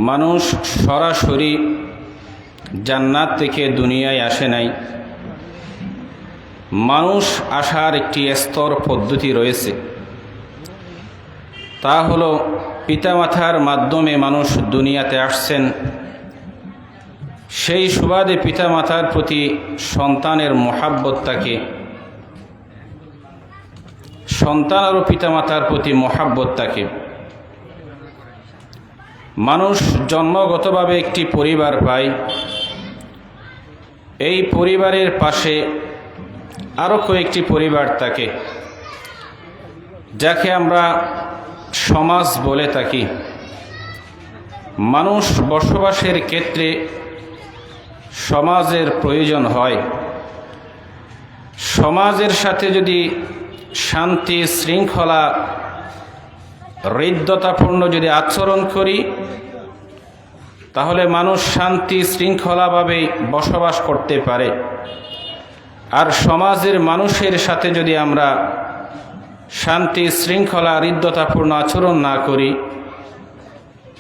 মানুষ সরাসরি জান্নাত থেকে দুনিয়ায় আসে নাই। মানুষ আসার একটি স্তর পদ্ধতি রয়েছে, তা হলো পিতামাতার মাধ্যমে মানুষ দুনিয়াতে আসছেন। সেই সুবাদে পিতামাতার প্রতি সন্তানের মহাব্বত থাকে, সন্তানেরও পিতামাতার প্রতি মহাব্বত থাকে। মানুষ জন্মগতভাবে একটি পরিবার পায়, এই পরিবারের পাশে আরও কয়েকটি পরিবার থাকে, যাকে আমরা সমাজ বলে থাকি। মানুষ বসবাসের ক্ষেত্রে সমাজের প্রয়োজন হয়। সমাজের সাথে যদি শান্তি শৃঙ্খলা হৃদ্যতাপূর্ণ যদি আচরণ করি, তাহলে মানুষ শান্তি শৃঙ্খলাভাবে বসবাস করতে পারে। আর সমাজের মানুষের সাথে যদি আমরা শান্তি শৃঙ্খলা হৃদ্যতাপূর্ণ আচরণ না করি,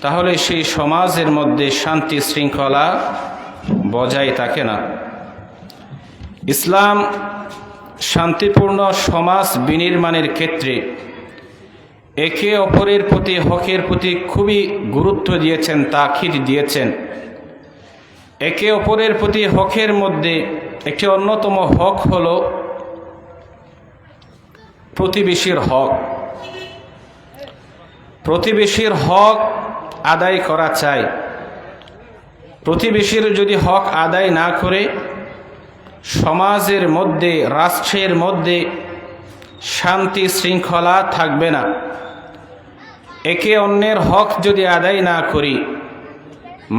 তাহলে সেই সমাজের মধ্যে শান্তি শৃঙ্খলা বজায় থাকে না। ইসলাম শান্তিপূর্ণ সমাজ বিনির্মাণের ক্ষেত্রে একে অপরের প্রতি হকের প্রতি খুবই গুরুত্ব দিয়েছেন, তাকিদ দিয়েছেন। একে অপরের প্রতি হকের মধ্যে একটি অন্যতম হক হলো প্রতিবেশীর হক। প্রতিবেশীর হক আদায় করা চাই। প্রতিবেশীর যদি হক আদায় না করে, সমাজের মধ্যে রাষ্ট্রের মধ্যে শান্তি শৃঙ্খলা থাকবে না। একে অন্যের হক যদি আদায় না করি,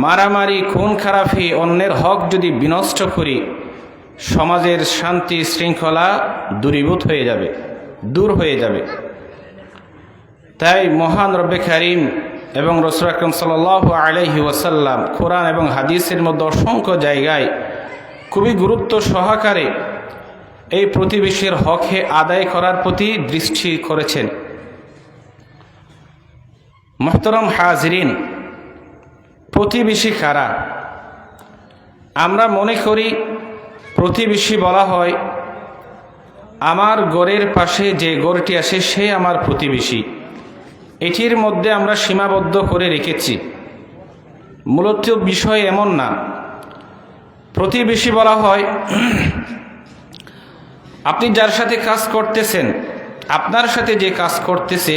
মারামারি খুন খারাপি অন্যের হক যদি বিনষ্ট করি, সমাজের শান্তি শৃঙ্খলা দূরীভূত হয়ে যাবে, দূর হয়ে যাবে। তাই মহান রব্বে কারীম এবং রাসূল আকরাম সাল্লাল্লাহু আলাইহি ওয়াসাল্লাম কোরআন এবং হাদিসের মধ্যে অসংখ্য জায়গায় খুবই গুরুত্ব সহকারে এই প্রতিবেশীর হকে আদায় করার প্রতি দৃষ্টি করেছেন। মুহতারাম হাজিরিন, প্রতিবেশী কারা? আমরা মনে করি প্রতিবেশী বলা হয় আমার ঘরের পাশে যে ঘরটি আছে সে আমার প্রতিবেশী। এটির মধ্যে আমরা সীমাবদ্ধ করে রেখেছি। মূলত বিষয় এমন না। প্রতিবেশী বলা হয় আপনি যার সাথে কাজ করতেছেন, আপনার সাথে যে কাজ করতেছে,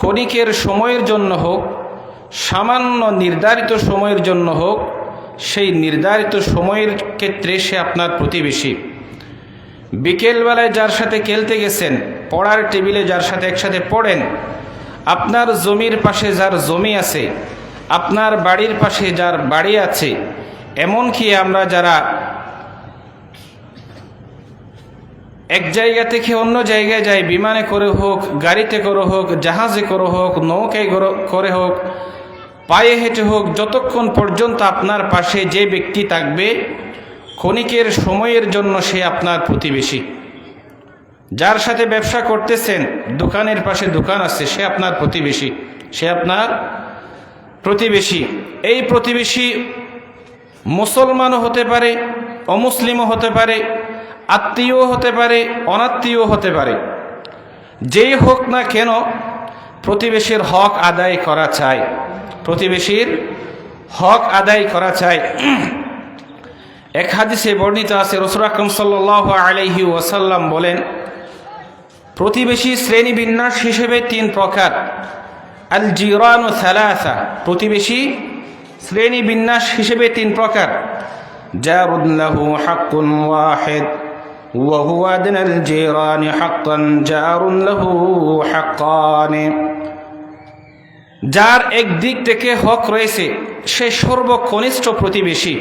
ক্ষণিকের সময়ের জন্য হোক, সামান্য নির্ধারিত সময়ের জন্য হোক, সেই নির্ধারিত সময়ের ক্ষেত্রে সে আপনার প্রতিবেশী। বিকেলবেলায় যার সাথে খেলতে গেছেন, পড়ার টেবিলে যার সাথে একসাথে পড়েন, আপনার জমির পাশে যার জমি আছে, আপনার বাড়ির পাশে যার বাড়ি আছে, এমনকি আমরা যারা এক জায়গা থেকে অন্য জায়গায় যাই, বিমানে করে হোক, গাড়িতে করে হোক, জাহাজে করে হোক, নৌকায় করে হোক, পায়ে হেঁটে হোক, যতক্ষণ পর্যন্ত আপনার পাশে যে ব্যক্তি থাকবে, ক্ষণিকের সময়ের জন্য সে আপনার প্রতিবেশী। যার সাথে ব্যবসা করতেছেন, দোকানের পাশে দোকান আছে, সে আপনার প্রতিবেশী, সে আপনার প্রতিবেশী। এই প্রতিবেশী মুসলমানও হতে পারে, অমুসলিমও হতে পারে, আত্মীয় হতে পারে, অনাত্মীয় হতে পারে। যেই হোক না কেন, প্রতিবেশীর হক আদায় করা চাই। প্রতিবেশীর হক আদায় করা চাই। এক হাদিসে বর্ণিত আছে, রাসূল আকরাম সাল্লাল্লাহু আলাইহি ওয়াসাল্লাম বলেন, প্রতিবেশী শ্রেণী বিন্যাস হিসেবে 3 প্রকার। আল জিরানু সালাসা, প্রতিবেশী শ্রেণী বিন্যাস হিসেবে 3 প্রকার। জারুন লাহু হাক্কুন ওয়াহিদ ওয়া হুয়া আদনাল জিরানি হাক্কান জারুন লাহু হাক্কান। যার এক দিক থেকে হক রয়েছে সে সর্বকনিষ্ঠ প্রতিবেশী।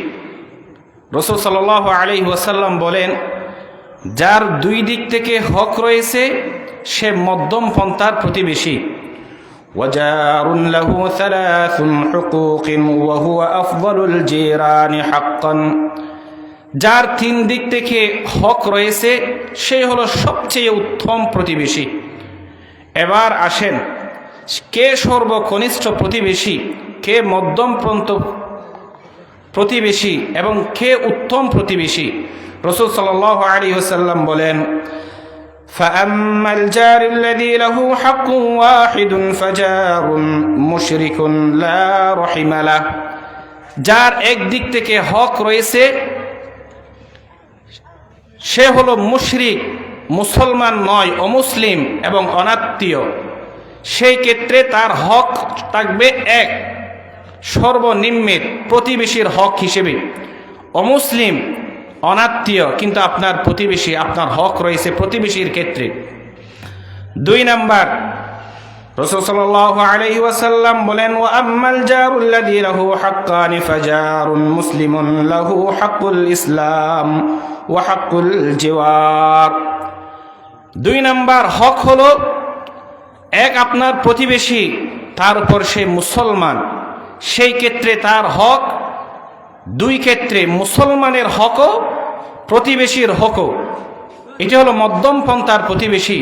রাসূল সাল্লাল্লাহু আলাইহি ওয়াসাল্লাম বলেন, যার 2 দিক থেকে হক রয়েছে সে মধ্যম পন্থার প্রতিবেশী। ওয়াজারুন লাহু সালাসুন হুকুকিন ওয়া হুয়া আফদালুল জিরানি হাক্কান। যার 3 দিক থেকে হক রয়েছে সে হলো সবচেয়ে উত্তম প্রতিবেশী। এবার আসেন, কে সর্বকনিষ্ঠ প্রতিবেশী, কে মধ্যমপন্থ প্রতিবেশী এবং কে উত্তম প্রতিবেশী। রাসূল সাল্লাল্লাহু আলাইহি ওয়াসাল্লাম বলেন, فأما الجار الذي له حق واحد فجار مشرك لا رحم له, যার এক দিক থেকে হক রয়েছে সে হলো মুশরিক, মুসলমান নয়, অমুসলিম এবং অনাত্মীয়, সেই ক্ষেত্রে তার হক থাকবে এক সর্বনিম্নের প্রতিবেশীর হক হিসেবে। অমুসলিম, অনাত্মীয় কিন্তু আপনার প্রতিবেশী, আপনার হক রয়েছে প্রতিবেশীর ক্ষেত্রে। 2 নাম্বার, রাসূল সাল্লাল্লাহু আলাইহি ওয়াসাল্লাম বলেন, ওয়া আম্মাল জারুল্লাযী লাহু হাক্কানি ফাজারুন মুসলিমুন লাহু হাক্কুল ইসলাম ওয়া হাক্কুল জিওয়ার। 2 নাম্বার হক হলো এক আপনার প্রতিবেশী, তার উপর সে মুসলমান, সেই ক্ষেত্রে তার হক 2 ক্ষেত্রে, মুসলমানের হকও প্রতিবেশীর হকও। এটি হলো মধ্যম পন্থার প্রতিবেশী।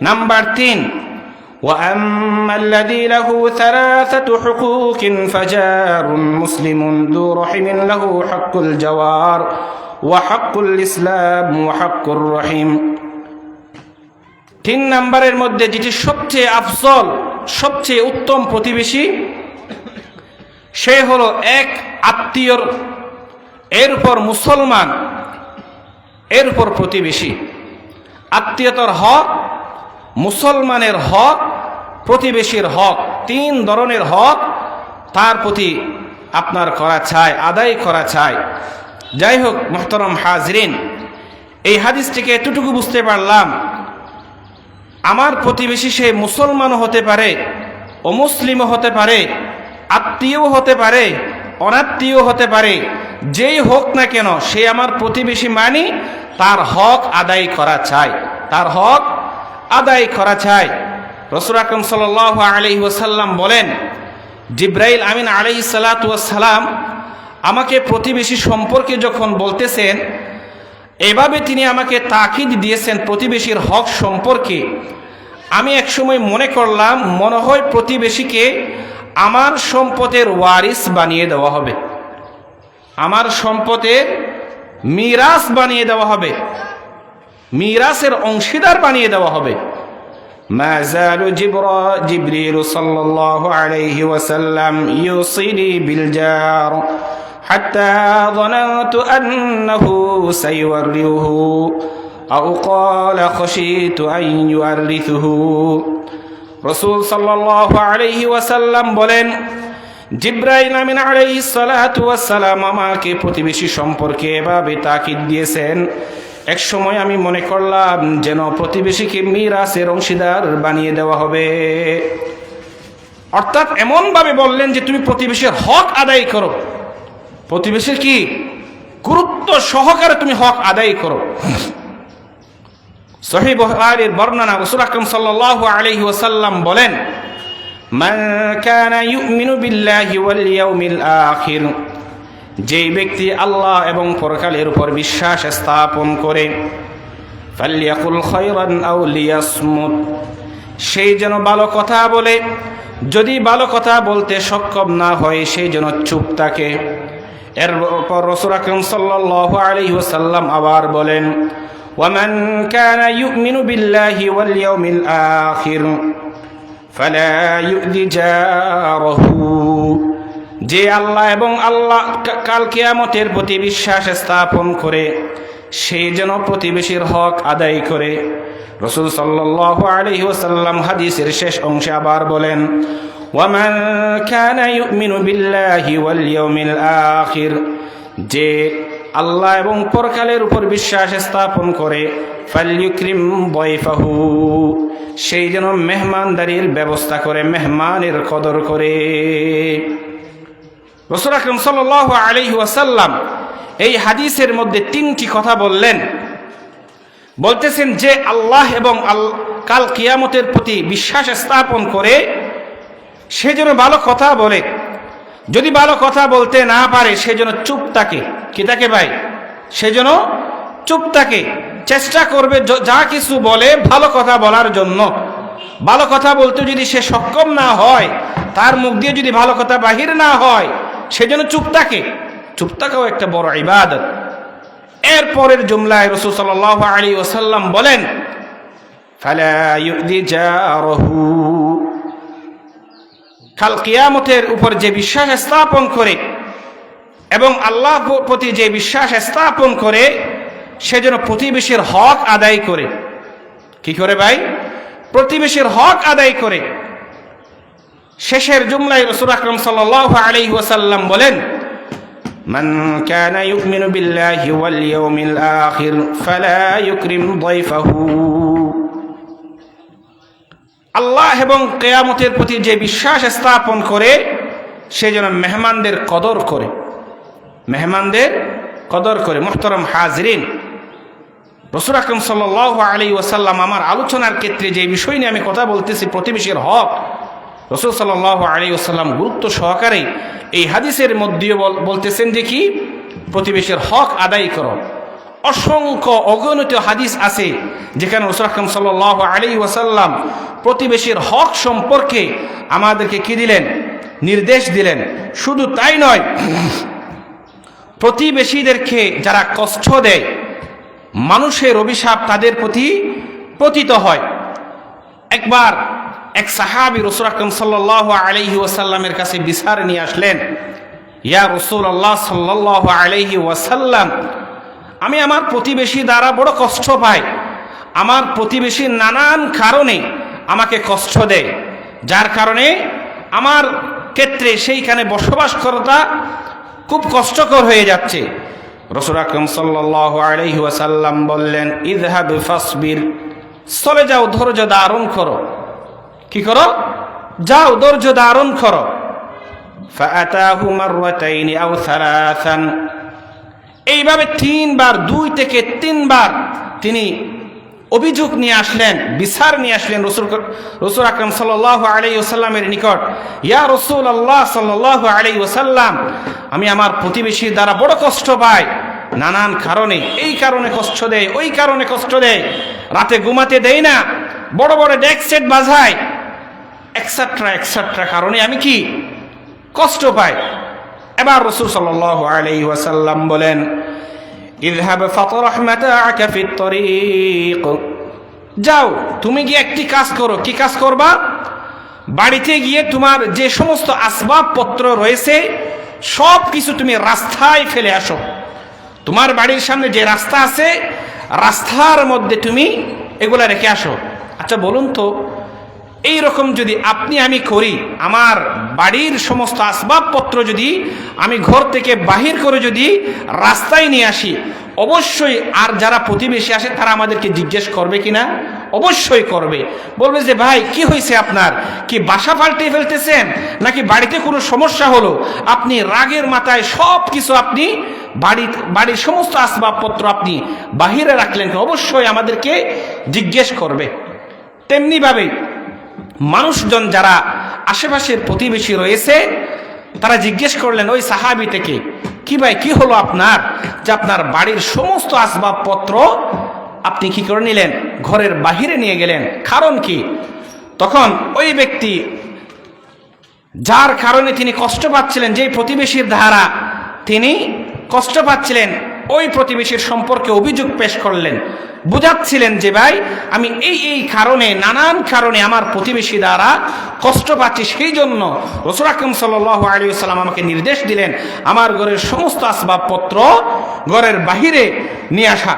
নাম্বার 3, وأما الذي له 3 حقوق فجار مسلم ذو رحم له حق الجوار وحق الإسلام وحق الرحم। 3 নম্বরের মধ্যে যেটি সবচেয়ে আফজল, সবচেয়ে উত্তম প্রতিবেশী, সে হলো এক আত্মীয়র, এর উপর মুসলমান, এর উপর প্রতিবেশী। আত্মীয়তার হক, মুসলমানের হক, প্রতিবেশীর হক, 3 ধরনের হক তার প্রতি আপনার করা চাই, আদায় করা চাই। যাই হোক মুহতারাম হাজরিন, এই হাদিস থেকে এতটুকু বুঝতে পারলাম, আমার প্রতিবেশী সে মুসলমানও হতে পারে, অমুসলিমও হতে পারে, আত্মীয়ও হতে পারে, অনাত্মীয় হতে পারে, যেই হোক না কেন সে আমার প্রতিবেশী মানি, তার হক আদায় করা চাই, তার হক আদায় করা চাই। রাসূল আকরাম সাল্লাল্লাহু আলাইহি ওয়াসাল্লাম বলেন, জিবরাইল আমিন আলাইহিস সালাতু ওয়াস সালাম আমাকে প্রতিবেশী সম্পর্কে যখন বলতেছেন, এভাবে তিনি আমাকে তাকিদ দিয়েছেন প্রতিবেশীর হক সম্পর্কে, আমি একসময় মনে করলাম মনে হয় প্রতিবেশীকে আমার সম্পদের ওয়ারিস বানিয়ে দেওয়া হবে, আমার সম্পদের মিরাস বানিয়ে দেওয়া হবে, মিরাসের অংশীদার বানিয়ে দেওয়া হবে। মা যালু জিবরিল সাল্লাল্লাহু আলাইহি ওয়াসাল্লাম ইউসিনি বিল জার হাত্তা যানানতু আন্নাহু সাইওয়ারিহু আও ক্বালা খাশিতু আন ইউয়ারিথুহু। রাসূল সাল্লাল্লাহু আলাইহি ওয়াসাল্লাম বলেন, জিবরাইল আমিন আলাইহিস সালাতু ওয়াস সালাম আমাকে প্রতিবেশী সম্পর্কে এভাবে তাকিদ দিয়েছেন, এক সময় আমি মনে করলাম যেন প্রতিবেশীকে মিরাসের অংশীদার বানিয়ে দেওয়া হবে। অর্থাৎ এমনভাবে বললেন যে তুমি প্রতিবেশীর হক আদায় করো, প্রতিবেশীর কি গুরুত্ব সহকারে তুমি হক আদায় করো। সহিহ বুখারীর বর্ণনা, রাসূল আকরাম সাল্লাল্লাহু আলাইহি ওয়াসাল্লাম বলেন, মান কানা ইউমিনু বিল্লাহি ওয়াল ইয়াউমিল আখির, যেই ব্যক্তি আল্লাহ এবং পরকালের উপর বিশ্বাস স্থাপন করে, ফালইয়াকুল খায়রান আও লিয়াসমুত, সেই যেন ভালো কথা বলে, যদি ভালো কথা বলতে সক্ষম না হয় সেই যেন চুপ থাকে। এরপর রাসূল আকরাম সাল্লাল্লাহু আলাইহি ওয়াসাল্লাম আবার বলেন, ওয়ামান কানা ইউমিনু বিল্লাহি ওয়াল ইয়াউমিল আখির ফালা ইউযি জারাহু, যে আল্লাহ এবং কাল কিয়ামতের প্রতি বিশ্বাস স্থাপন করে সেই যেন প্রতিবেশীর হক আদায় করে। রাসূল সাল্লাল্লাহু আলাইহি ওয়াসাল্লাম হাদিসের শেষ অংশে আবার বলেন, ওয়ামান কানা ইউমিনু বিল্লাহি ওয়াল ইয়াউমিল আখির, যে আল্লাহ এবং পরকালের উপর বিশ্বাস স্থাপন করে, ফালইউকরিম দাইফাহু, সেই যেন মেহমানদারির ব্যবস্থা করে, মেহমানের কদর করে। রাসূল আকরাম সাল্লাল্লাহু আলাইহি ওয়াসাল্লাম এই হাদিসের মধ্যে 3টি কথা বললেন, বলতেছেন যে আল্লাহ এবং কাল কিয়ামতের প্রতি বিশ্বাস স্থাপন করে সে যেন ভালো কথা বলে, যদি ভালো কথা বলতে না পারে সে যেন চুপ থাকে। কি থাকে ভাই? সে যেন চুপ থাকে, চেষ্টা করবে যা কিছু বলে ভালো কথা বলার জন্য। ভালো কথা বলতে যদি সে সক্ষম না হয় তার মুখ দিয়ে যদি ভালো কথা বাহির না হয় সেজন্য চুপ থাকে। চুপ থাকাও একটা বড় ইবাদত। এরপরের জুমলায় রাসূল সাল্লাল্লাহু আলাইহি ওয়াসাল্লাম বলেন, ফালা ইউদি জারহু, কাল কিয়ামতের উপর যে বিশ্বাস স্থাপন করে এবং আল্লাহর প্রতি যে বিশ্বাস স্থাপন করে সেজন্য প্রতিবেশীর হক আদায় করে। কি করে ভাই? প্রতিবেশীর হক আদায় করে। শেষের জুমলায় রাসূল আকরাম সাল্লাল্লাহু আলাইহি ওয়াসাল্লাম বলেন, মান কানা ইউমিনু বিল্লাহি ওয়াল ইয়াউমিল আখির ফালা ইউকরিম দাইফাহু, আল্লাহ এবং কিয়ামতের প্রতি যে বিশ্বাস স্থাপন করে সে যেন মেহমানদের কদর করে, মেহমানদের কদর করে। মুহতারাম হাজরিন, রাসূল আকরাম সাল্লাল্লাহু আলাইহি ওয়াসাল্লাম আমার আলোচনার ক্ষেত্রে যে বিষয় নিয়ে আমি কথা বলতেছি, প্রতিবেশীর হক, রাসূল সাল্লাল্লাহু আলাইহি ওয়াসাল্লাম গুরুত্ব সহকারে এই হাদিসের মধ্যে বলতেছেন যে কি, প্রতিবেশীর হক আদায় করো। অসংখ্য অগণিত হাদিস আছে যেখানে রাসূল আকরাম সাল্লাল্লাহু আলাইহি ওয়াসাল্লাম প্রতিবেশীর হক সম্পর্কে আমাদেরকে কি দিলেন? নির্দেশ দিলেন। শুধু তাই নয়, প্রতিবেশীদেরকে যারা কষ্ট দেয়, মানুষের অভিশাপ তাদের প্রতি পতিত হয়। একবার এক সাহাবী রাসূল আকরাম সাল্লাল্লাহু আলাইহি ওয়াসাল্লামের কাছে বিচার নিয়ে আসলেন, ইয়া রাসূলুল্লাহ সাল্লাল্লাহু আলাইহি ওয়াসাল্লাম, আমি আমার প্রতিবেশী দ্বারা বড় কষ্ট পাই। আমার প্রতিবেশী নানান কারণে আমাকে কষ্ট দেয়, যার কারণে আমার ক্ষেত্রে সেইখানে বসবাস করাটা খুব কষ্টকর হয়ে যাচ্ছে। রাসূল আকরাম সাল্লাল্লাহু আলাইহি ওয়াসাল্লাম বললেন, ইযহাব ফাসবির, চলে যাও, ধৈর্য ধারণ করো। কি করো? যাও, ধৈর্য ধারণ করো। ফাআতাহু মাররাতাইনি আও সালাসান, এইভাবে 3 বার, 2 থেকে 3 বার তিনি অভিযোগ নিয়ে আসলেন, বিচার নিয়ে আসলেন রাসূল আকরাম সাল্লাল্লাহু আলাইহি ওয়াসাল্লামের নিকট। ইয়া রাসূলুল্লাহ সাল্লাল্লাহু আলাইহি ওয়াসাল্লাম, আমি আমার প্রতিবেশীর দ্বারা বড় কষ্ট পাই, নানান কারণে, এই কারণে কষ্ট দেয়, ওই কারণে কষ্ট দেয়, রাতে ঘুমাতে দেয় না, বড় বড় ডেক সেট বাজায়, এক্সেট্রা এক্সেট্রা কারণে আমি কি কষ্ট পাই। এবার রাসূল সাল্লাল্লাহু আলাইহি ওয়াসাল্লাম বলেন, ইযহাব ফাতরাহ মাতাআকা ফিত তরিক, যাও, তুমি গিয়ে একটি কাজ করো। কি কাজ করবা? বাড়িতে গিয়ে তোমার যে সমস্ত আসবাবপত্র রয়েছে সব কিছু তুমি রাস্তায় ফেলে আসো। তোমার বাড়ির সামনে যে রাস্তা আছে, রাস্তার মধ্যে তুমি এগুলা রেখে আসো। আচ্ছা বলুন তো, এই রকম যদি আপনি আমি করি, আমার বাড়ির সমস্ত আসবাবপত্র যদি আমি ঘর থেকে বাহির করে যদি রাস্তায় নিয়ে আসি, অবশ্যই আর যারা প্রতিবেশী আসে তারা আমাদেরকে জিজ্ঞেস করবে কিনা? অবশ্যই করবে। বলবে যে ভাই কি হয়েছে আপনার? কি বাসা পাল্টে ফেলতেছেন নাকি বাড়িতে কোনো সমস্যা হলো? আপনি রাগের মাথায় সব কিছু আপনি বাড়ির সমস্ত আসবাবপত্র আপনি বাহিরে রাখলেন, অবশ্যই আমাদেরকে জিজ্ঞেস করবে। তেমনিভাবে মানুষজন যারা আশেপাশের প্রতিবেশী রয়েছে তারা জিজ্ঞেস করলেন ওই সাহাবী থেকে, কি ভাই কি হলো আপনার, যে আপনার বাড়ির সমস্ত আসবাবপত্র আপনি কি করে নিলেন? ঘরের বাহিরে নিয়ে গেলেন, কারণ কি? তখন ওই ব্যক্তি যার কারণে তিনি কষ্ট পাচ্ছিলেন, যে প্রতিবেশীর দ্বারা তিনি কষ্ট পাচ্ছিলেন, ওই প্রতিবেশীর সম্পর্কে অভিযোগ পেশ করলেন, বুঝাচ্ছিলেন যে ভাই আমি এই কারণে, নানান কারণে আমার প্রতিবেশী দ্বারা কষ্ট পাচ্ছি, সেই জন্য রাসূল আকরাম সাল্লাল্লাহু আলাইহি ওয়াসাল্লাম আমাকে নির্দেশ দিলেন আমার ঘরের সমস্ত আসবাবপত্র ঘরের বাহিরে নিয়ে আসা।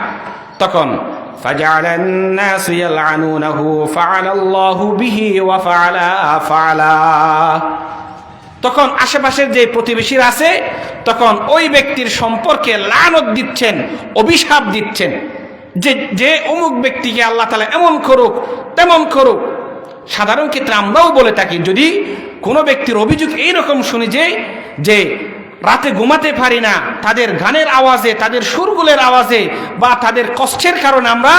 তখন ফাজাআলান নাসু ইয়ালআনুনাহু ফাআলাল্লাহু বিহি ওয়া ফাআলা, তখন আশেপাশের যে প্রতিবেশীরা আছে তখন ওই ব্যক্তির সম্পর্কে লানত দিচ্ছেন, অভিশাপ দিচ্ছেন, যে অমুক ব্যক্তিকে আল্লাহ তাআলা এমন করুক তেমন করুক। সাধারণ ক্ষেত্রে আমরাও বলে থাকি, যদি কোনো ব্যক্তির অভিযোগ এইরকম শুনি যে রাতে ঘুমাতে পারি না, তাদের গানের আওয়াজে, তাদের সুরগুলের আওয়াজে বা তাদের কষ্টের কারণে আমরা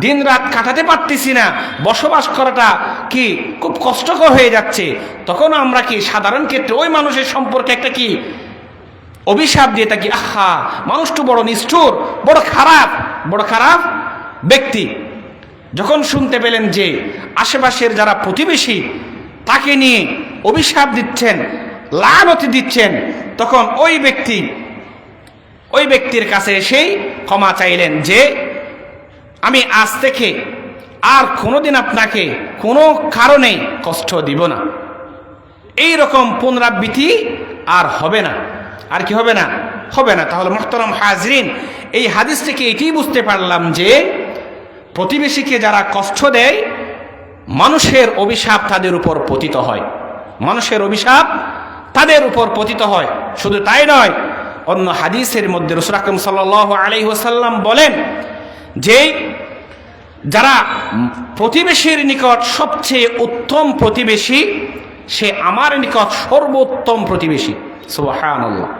দিন রাত কাটাতে পারতেছি না, বসবাস করাটা কি খুব কষ্টকর হয়ে যাচ্ছে, তখন আমরা কি সাধারণ ক্ষেত্রে ওই মানুষের সম্পর্কে একটা কি অভিশাপ দিয়ে থাকি, আহা মানুষটা বড় নিষ্ঠুর, বড় খারাপ ব্যক্তি। যখন শুনতে পেলেন যে আশেপাশের যারা প্রতিবেশী তাকে নিয়ে অভিশাপ দিচ্ছেন, লানত দিচ্ছেন, তখন ওই ব্যক্তির কাছে এসেই ক্ষমা চাইলেন যে আমি আজ থেকে আর কোনোদিন আপনাকে কোনো কারণে কষ্ট দিব না। এই রকম পুনরাবৃত্তি আর হবে না। আর কি হবে না? হবে না। তাহলে মুহতারাম হাজরিন, এই হাদিস থেকে এটাই বুঝতে পারলাম যে প্রতিবেশীকে যারা কষ্ট দেয়, মানুষের অভিশাপ তাদের উপর পতিত হয়। মানুষের অভিশাপ তাদের উপর পতিত হয়। শুধু তাই নয়, অন্য হাদিসের মধ্যে রাসূল আকরাম সাল্লাল্লাহু আলাইহি ওয়াসাল্লাম বলেন যে যারা প্রতিবেশীর নিকট সবচেয়ে উত্তম প্রতিবেশী, সে আমার নিকট সর্বোত্তম প্রতিবেশী। সুবহানাল্লাহ।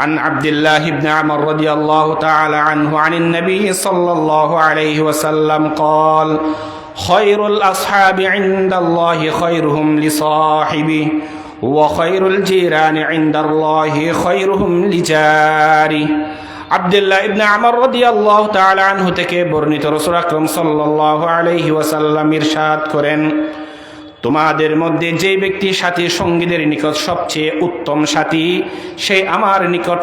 عن عبد الله بن عمرو رضي الله تعالى عنه عن النبي صلى الله عليه وسلم قال خير الأصحاب عند الله خيرهم لصاحبه وخير الجيران عند الله خيرهم لجاره। আব্দুল্লাহ ইবনে আমর রাদিয়াল্লাহু তাআলা আনহু থেকে বর্ণিত, রাসূল আকরাম সাল্লাল্লাহু আলাইহি ওয়াসাল্লাম ইরশাদ করেন, তোমাদের মধ্যে যে ব্যক্তি সাথী সঙ্গীদের নিকট সবচেয়ে উত্তম সাথী, সে আমার নিকট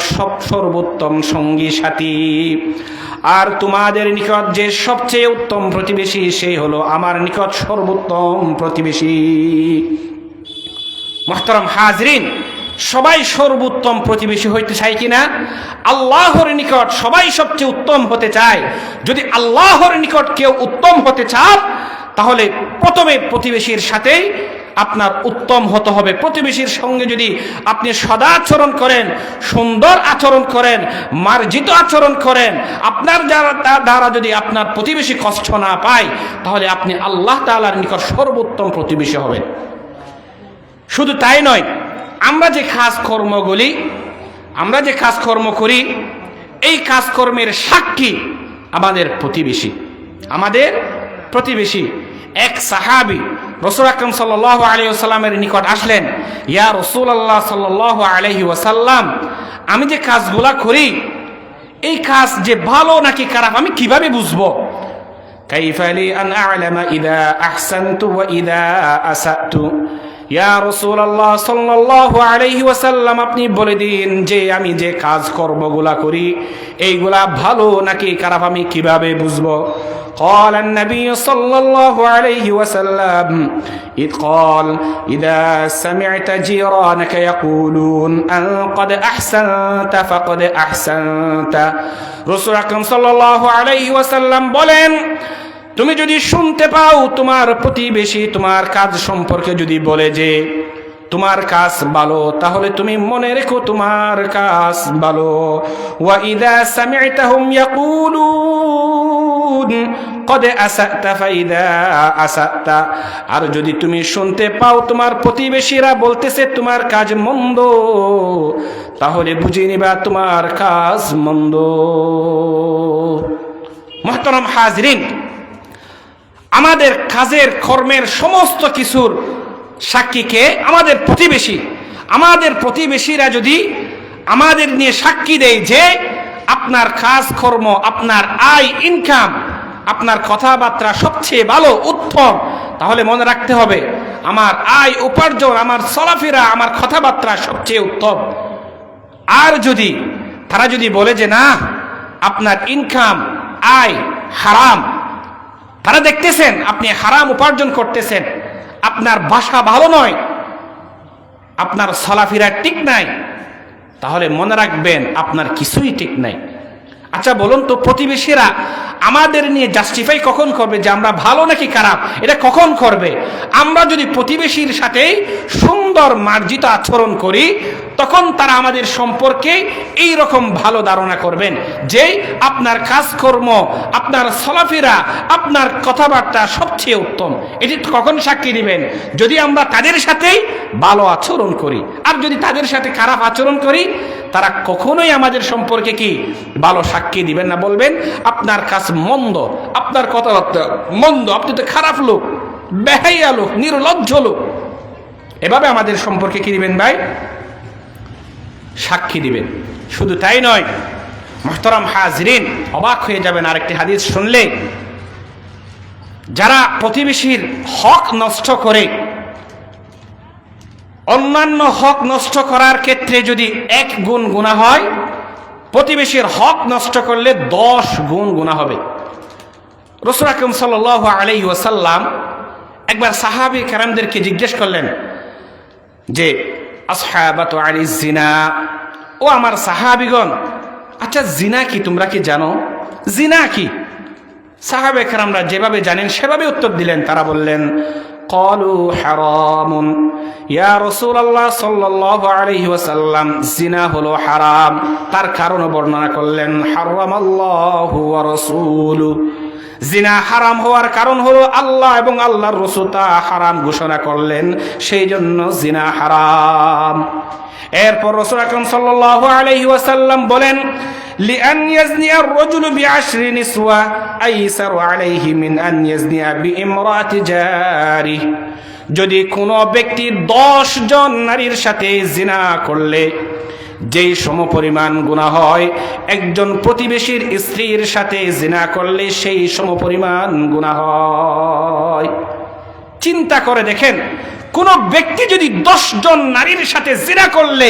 সর্বোত্তম সঙ্গী সাথী। আর তোমাদের নিকট যে সবচেয়ে উত্তম প্রতিবেশী, সেই হলো আমার নিকট সর্বোত্তম প্রতিবেশী। মুহতারাম হাজরিন, সবাই সর্বোত্তম প্রতিবেশী হইতে চায় কিনা? আল্লাহর নিকট সবাই সবচেয়ে উত্তম হতে চায়। যদি আল্লাহর নিকট কেউ উত্তম হতে চান, তাহলে প্রথমে প্রতিবেশীর সাথে আপনার উত্তম হতে হবে। প্রতিবেশীর সঙ্গে যদি আপনি সদাচরণ করেন, সুন্দর আচরণ করেন, মার্জিত আচরণ করেন, আপনার দ্বারা যদি আপনার প্রতিবেশী কষ্ট না পায়, তাহলে আপনি আল্লাহ তাআলার নিকট সর্বোত্তম প্রতিবেশী হবেন। শুধু তাই নয়, আমরা যে কাজকর্ম করি, এই কাজকর্মের সাক্ষী আমাদের প্রতিবেশী। এক সাহাবী রাসূল আকরাম সাল্লাল্লাহু আলাইহি ওয়াসাল্লামের নিকট আসলেন, ইয়া রাসূলুল্লাহ সাল্লাল্লাহু আলাইহি ওয়াসাল্লাম, আমি যে কাজগুলা করি, এই কাজ যে ভালো নাকি খারাপ আমি কিভাবে বুঝবো? কাইফা লি আন আ'লামা ইযা আহসানতু ওয়া ইযা আসাতু। ইয়া রাসূলুল্লাহ সাল্লাল্লাহু আলাইহি ওয়াসাল্লাম, আপনি বলে দিন যে আমি যে কাজ কর্মগুলা করি, এইগুলা ভালো নাকি খারাপ আমি কিভাবে বুঝবো? قال النبي صلى الله عليه وسلم إذ قال إذا سمعت جيرانك يقولون أن قد أحسنت فقد أحسنت। রাসূল আকরাম সাল্লাল্লাহু আলাইহি ওয়াসাল্লাম বলেন, তুমি যদি শুনতে পাও তোমার প্রতিবেশী তোমার কাজ সম্পর্কে যদি বলে যে তোমার কাজ ভালো, তাহলে তুমি মনে রেখো তোমার কাজ ভালো। ওয়া ইযা সামি'তাহুম ইয়াকুলুন কদ আসাতা ফাইদা আসাতা, আর যদি তুমি শুনতে পাও তোমার প্রতিবেশীরা বলতেছে তোমার কাজ মন্দ, তাহলে বুঝে নিবা তোমার কাজ মন্দ। মুহতারাম হাজরিন, আমাদের কাজের কর্মের সমস্ত কিছুর সাক্ষীকে আমাদের প্রতিবেশীরা যদি আমাদের নিয়ে সাক্ষী দেয় যে আপনার কাজকর্ম, আপনার আয় ইনকাম, আপনার কথাবার্তা সবচেয়ে ভালো উত্তম, তাহলে মনে রাখতে হবে আমার আয় উপার্জন, আমার চলাফেরা, আমার কথাবার্তা সবচেয়ে উত্তম। আর যদি তারা যদি বলে যে না আপনার ইনকাম আয় হারাম, তারা দেখতেছেন আপনি হারাম উপার্জন করতেছেন, আপনার ভাষা ভালো নয়, আপনার চলাফেরা ঠিক নাই, তাহলে মনে রাখবেন আপনার কিছুই ঠিক নাই। আচ্ছা বলুন তো, প্রতিবেশীরা আমাদের নিয়ে জাস্টিফাই কখন করবে যে আমরা ভালো নাকি খারাপ? এটা কখন করবে? আমরা যদি প্রতিবেশীর সাথে সুন্দর মার্জিত আচরণ করি, তখন তারা আমাদের সম্পর্কে এই রকম ভালো ধারণা করবেন যে আপনার কাজকর্ম, আপনার চলাফেরা, আপনার কথাবার্তা সবচেয়ে উত্তম। এটি কখন সাক্ষী দিবেন? যদি আমরা তাদের সাথেই ভালো আচরণ করি। আর যদি তাদের সাথে খারাপ আচরণ করি, তারা কখনোই আমাদের সম্পর্কে কি ভালো সাক্ষী দিবেন না, বলবেন আপনার কাজ মন্দ, আপনার কথাবার্তা মন্দ, আপনি তো খারাপ লোক, বেহাইয়া লোক, নির্লজ্জ লোক। এভাবে আমাদের সম্পর্কে কি দিবেন ভাই? সাক্ষী দিবেন। শুধু তাই নয়, মুহতারাম হাজরিন, অবাক হয়ে যাবেন আরেকটি হাদিস শুনলে। যারা প্রতিবেশীর হক নষ্ট করে, অন্যান্য হক নষ্ট করার ক্ষেত্রে যদি 1 গুণ গুনাহ হয়, প্রতিবেশীর হক নষ্ট করলে 10 গুণ গুনাহ হবে। রাসূল আকরাম সাল্লাল্লাহু আলাইহি ওয়াসাল্লাম একবার সাহাবী কেরামদেরকে জিজ্ঞেস করলেন যে আসহাবাতু আনিজ জিনা, ও আমার সাহাবীগণ, আচ্ছা জিনা কি তোমরা কি জানো? জিনা কি? সাহাবে কেরামরা যেভাবে জানেন সেভাবে উত্তর দিলেন। তারা বললেন ক্বালু হারামুন ইয়া রাসূলুল্লাহ সাল্লাল্লাহু আলাইহি ওয়াসাল্লাম, জিনা হলো হারাম। তার কারণ বর্ণনা করলেন হারামাল্লাহু ওয়া রাসূলুহু, জিনা হারাম হওয়ার কারণ হলো আল্লাহ এবং আল্লাহর রাসূল তা হারাম ঘোষণা করলেন, সেই জন্য জিনা হারাম। এরপর রাসূল আকরাম সাল্লাল্লাহু আলাইহি ওয়াসাল্লাম বলেন লিআন ইয়াজনিয়া আর-রাজুলু বিআশরি নিসওয়া আইসারু আলাইহি মিন আন ইয়াজনিয়া বিইমরাতি জারিহি, যদি কোনো ব্যক্তি 10 জন নারীর সাথে জিনা করলে যেই সমপরিমাণ গুনাহ হয়, একজন প্রতিবেশীর স্ত্রীর সাথে জিনা করলে সেই সমপরিমাণ গুনাহ হয়। চিন্তা করে দেখেন, কোন ব্যক্তি যদি 10 জন নারীর সাথে জিনা করলে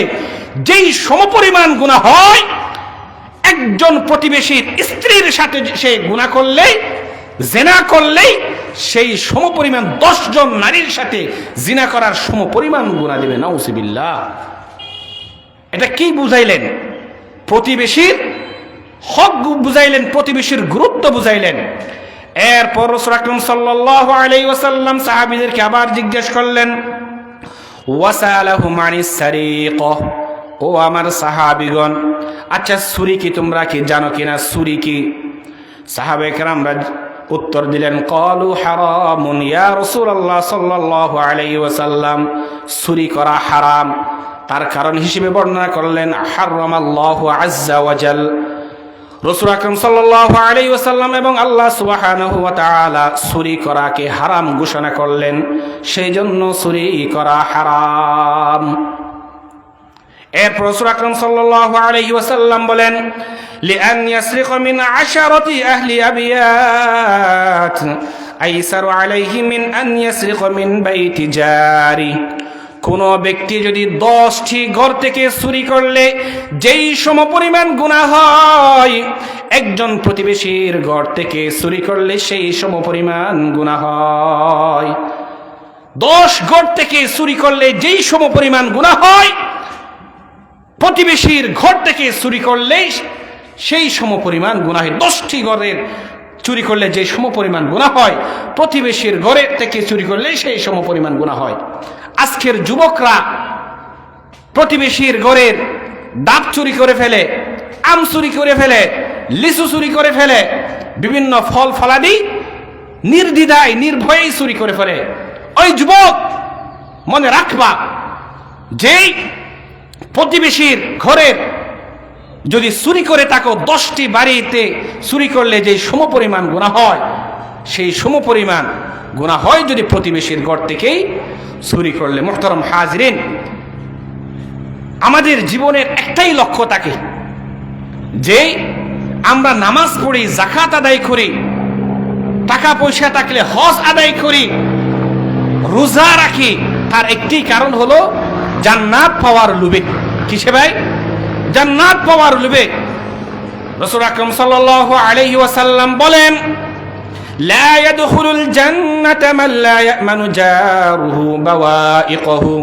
যেই সমপরিমাণ গুনাহ হয়, একজন প্রতিবেশীর স্ত্রীর সাথে সে গুনাহ করলে, জিনা করলে সেই সমপরিমাণ 10 জন নারীর সাথে জিনা করার সমপরিমাণ গুনাহ দেবে। নাউযুবিল্লাহ। এটা কি বুঝাইলেন? প্রতিবেশীর হক বুঝাইলেন, প্রতিবেশীর গুরুত্ব বুঝাইলেন। এরপর রাসূল আকরাম সাল্লাল্লাহু আলাইহি ওয়াসাল্লাম সাহাবীদেরকে আবার জিজ্ঞেস করলেন ওয়াসালাহুম আনিস সারিকা, ও আমার সাহাবীগণ, আচ্ছা চুরি কি তোমরা কি জানো কিনা? চুরি কি? সাহাবে কেরামরা উত্তর দিলেন ক্বালু হারামুন ইয়া রাসূলুল্লাহ সাল্লাল্লাহু আলাইহি ওয়াসাল্লাম, চুরি করা হারাম। তার কারণ হিসেবে বর্ণনা করলেন হারামাল্লাহু আযজা ওয়া জাল, রাসূল আকরাম সাল্লাল্লাহু আলাইহি ওয়াসাল্লাম এবং আল্লাহ সুবহানাহু ওয়া তাআলা চুরি করাকে হারাম ঘোষণা করলেন, সেই জন্য চুরি করা হারাম। এরপর রাসূল আকরাম সাল্লাল্লাহু আলাইহি ওয়াসাল্লাম বলেন লিআন ইয়াসরিকা মিন 10 আহলি আবিয়াত আইসারু আলাইহি মিন আন ইয়াসরিকা মিন বাইতি জারি, কোন ব্যক্তি যদি 10টি ঘর থেকে চুরি করলে যেই সমপরিমাণ গুনাহ হয়, একজন প্রতিবেশীর ঘর থেকে চুরি করলে সেই সমপরিমাণ গুনাহ হয়। 10 ঘর থেকে চুরি করলে যেই সমপরিমাণ গুনাহ হয়, প্রতিবেশীর ঘর থেকে চুরি করলে সেই সমপরিমাণ গুনাহ হয়। 10টি ঘরের চুরি করলে যে সমপরিমাণ গুনাহ হয়, প্রতিবেশীর ঘরের থেকে চুরি করলে সেই সমপরিমাণ গুনাহ হয়। আজকের যুবকরা প্রতিবেশীর ঘরের ডাব চুরি করে ফেলে, আম চুরি করে ফেলে, লিচু চুরি করে ফেলে, বিভিন্ন ফল ফলাদি নির্দ্বিধায় নির্ভয়েই চুরি করে ফেলে। ওই যুবক মনে রাখবা, যেই প্রতিবেশীর ঘরের যদি চুরি করে থাকো, 10টি বাড়িতে চুরি করলে যে সমপরিমাণ গুনাহ হয়, সেই সমপরিমাণ গুনাহ হয় যদি প্রতিবেশীর ঘর থেকেই চুরি করলে। মুহতারাম হাজিরিন, আমাদের জীবনের একটাই লক্ষ্য থাকে যে আমরা নামাজ পড়ি, যাকাত আদায় করি, টাকা পয়সা থাকলে হজ আদায় করি, রোজা রাখি, তার একটি কারণ হলো জান্নাত পাওয়ার লোভে। কিসে ভাই? জান্নাত পাওয়ার লোভে। রাসূল আকরাম সাল্লাল্লাহু আলাইহি ওয়াসাল্লাম বলেন লা ইয়াদখুলুল জান্নাতা মান লা ইয়ামানু জারুহু বাওয়াইকহু,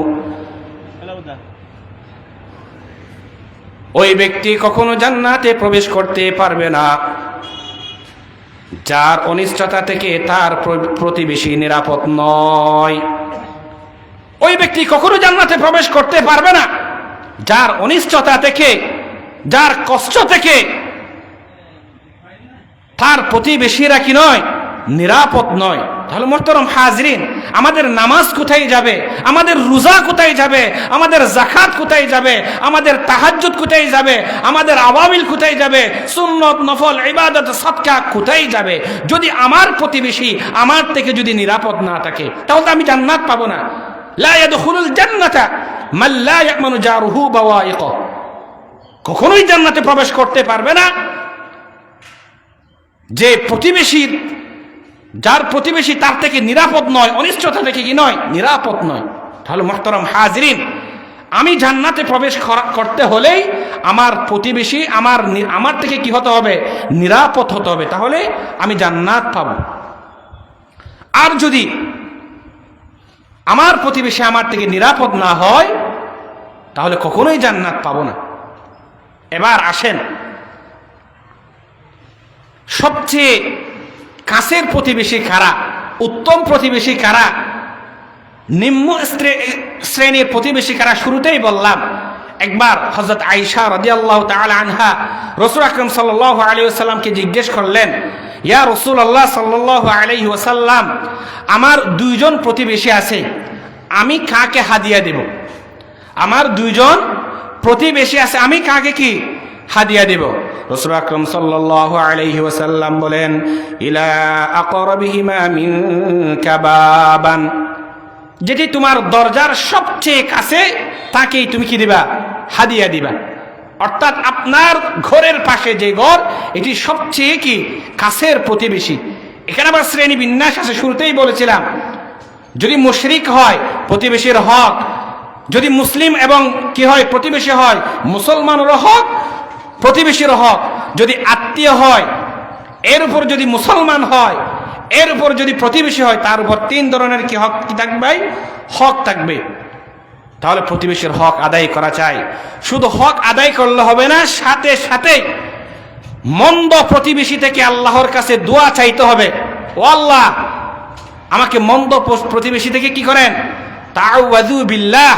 ওই ব্যক্তি কখনো জান্নাতে প্রবেশ করতে পারবে না যার অনিষ্টতা থেকে তার প্রতিবেশী নিরাপদ নয়। ওই ব্যক্তি কখনো জান্নাতে প্রবেশ করতে পারবে না যার অনিষ্টতা থেকে, যার কষ্ট থেকে তার প্রতিবেশীরা কি নয়? নিরাপদ নয়। তাহলে মুহতারাম হাজিরিন, আমাদের নামাজ কোথায় যাবে? আমাদের রোজা কোথায় যাবে? আমাদের যাকাত কোথায় যাবে? আমাদের তাহাজ্জুদ কোথায় যাবে? আমাদের আওয়ামিল কোথায় যাবে? সুন্নত, নফল, ইবাদত, সাদকা কোথায় যাবে? যদি আমার প্রতিবেশী আমার থেকে যদি নিরাপদ না থাকে, তাহলে আমি জান্নাত পাবো না। লা ইয়াদখুলুল জান্নাতা মান লা ইয়ামানু জারুহু বাওয়াইকহু, কখনোই জান্নাতে প্রবেশ করতে পারবে না যে প্রতিবেশীর, যার প্রতিবেশী তার থেকে নিরাপদ নয়, অনিষ্টতা থেকে কি নয়? নিরাপদ নয়। তাহলে মুহতারাম হাজিরিন, আমি জান্নাতে প্রবেশ করতে হলেই আমার প্রতিবেশী আমার থেকে কি হতে হবে? নিরাপদ হতে হবে, তাহলে আমি জান্নাত পাব। আর যদি আমার প্রতিবেশী আমার থেকে নিরাপদ না হয়, তাহলে কখনোই জান্নাত পাবো না। এবার আসেন, সবচেয়ে কাছের প্রতিবেশী কারা, উত্তম প্রতিবেশী কারা, নিম্ন শ্রেণীর প্রতিবেশী কারা? শুরুতেই বললাম, একবার হযরত আয়েশা রাদিয়াল্লাহু তাআলা আনহা রাসূল আকরাম সাল্লাল্লাহু আলাইহি ওয়াসাল্লামকে জিজ্ঞেস করলেন, ইয়া রাসূলুল্লাহ সাল্লাল্লাহু আলাইহি ওয়াসাল্লাম, আমার দুইজন প্রতিবেশী আছে, আমি কাকে হাদিয়া দেব? আমার দুইজন প্রতিবেশী আছে, আমি কাকে কি হাদিয়া দেব? রাসূল আকরাম সাল্লাল্লাহু আলাইহি ওয়াসাল্লাম বলেন, ইলা আকরাবিহিমা মিনকা বাবান, যেটি তোমার দরজার সবচেয়ে কাছে তাকেই তুমি কি দিবা? হাদিয়া দিবা। অর্থাৎ আপনার ঘরের পাশে যে ঘর, এটি সবচেয়ে কি কাছের প্রতিবেশী। এখানে আবার শ্রেণী বিন্যাস আছে, শুরুতেই বলেছিলাম, যদি মুশরিক হয় প্রতিবেশীর হক, যদি মুসলিম এবং কি হয় প্রতিবেশী হয় মুসলমানেরও হক, প্রতিবেশীর হক, যদি আত্মীয় হয়, এর উপর যদি মুসলমান হয়, এর উপর যদি প্রতিবেশী হয়, তার উপর তিন ধরনের কি হক কি থাকবে? হক থাকবে। তাহলে প্রতিবেশীর হক আদায় করা চাই। শুধু হক আদায় করলে হবে না, সাথে সাথে মন্দ প্রতিবেশী থেকে আল্লাহর কাছে দোয়া চাইতে হবে, ও আল্লাহ আমাকে মন্দ প্রতিবেশী থেকে কি করেন? তাআউযু বিল্লাহ,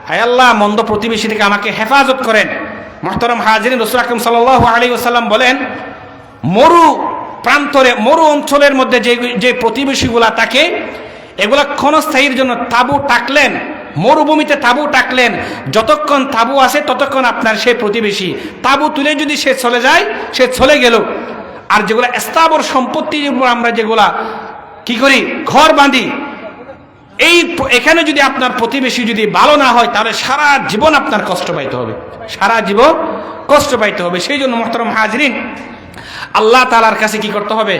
হে আল্লাহ মন্দ প্রতিবেশী থেকে আমাকে হেফাজত করেন। মুহতারাম হাজিরিন, রাসূল আকরাম সাল্লাল্লাহু আলাইহি ওয়াসাল্লাম বলেন, মরু প্রান্তরে, মরু অঞ্চলের মধ্যে যে প্রতিবেশীগুলা থাকে, এগুলা ক্ষণস্থায়ীর জন্য তাবু টাকলেন, মরুভূমিতে তাবু টাকলেন, যতক্ষণ তাবু আছে ততক্ষণ আপনার সেই প্রতিবেশী। তাবু তুলে যদি সে চলে যায়, সে চলে গেল। আর যেগুলা স্থাবর সম্পত্তির উপর আমরা যেগুলা কি করি, ঘর বাঁধি, এখানে যদি আপনার প্রতিবেশী যদি ভালো না হয়, তাহলে সারা জীবন আপনার কষ্ট পাইতে হবে, সারা জীবন কষ্ট পাইতে হবে। সেই জন্য মুহতারাম হাজিরিন, আল্লাহ তাআলার কাছে কি করতে হবে?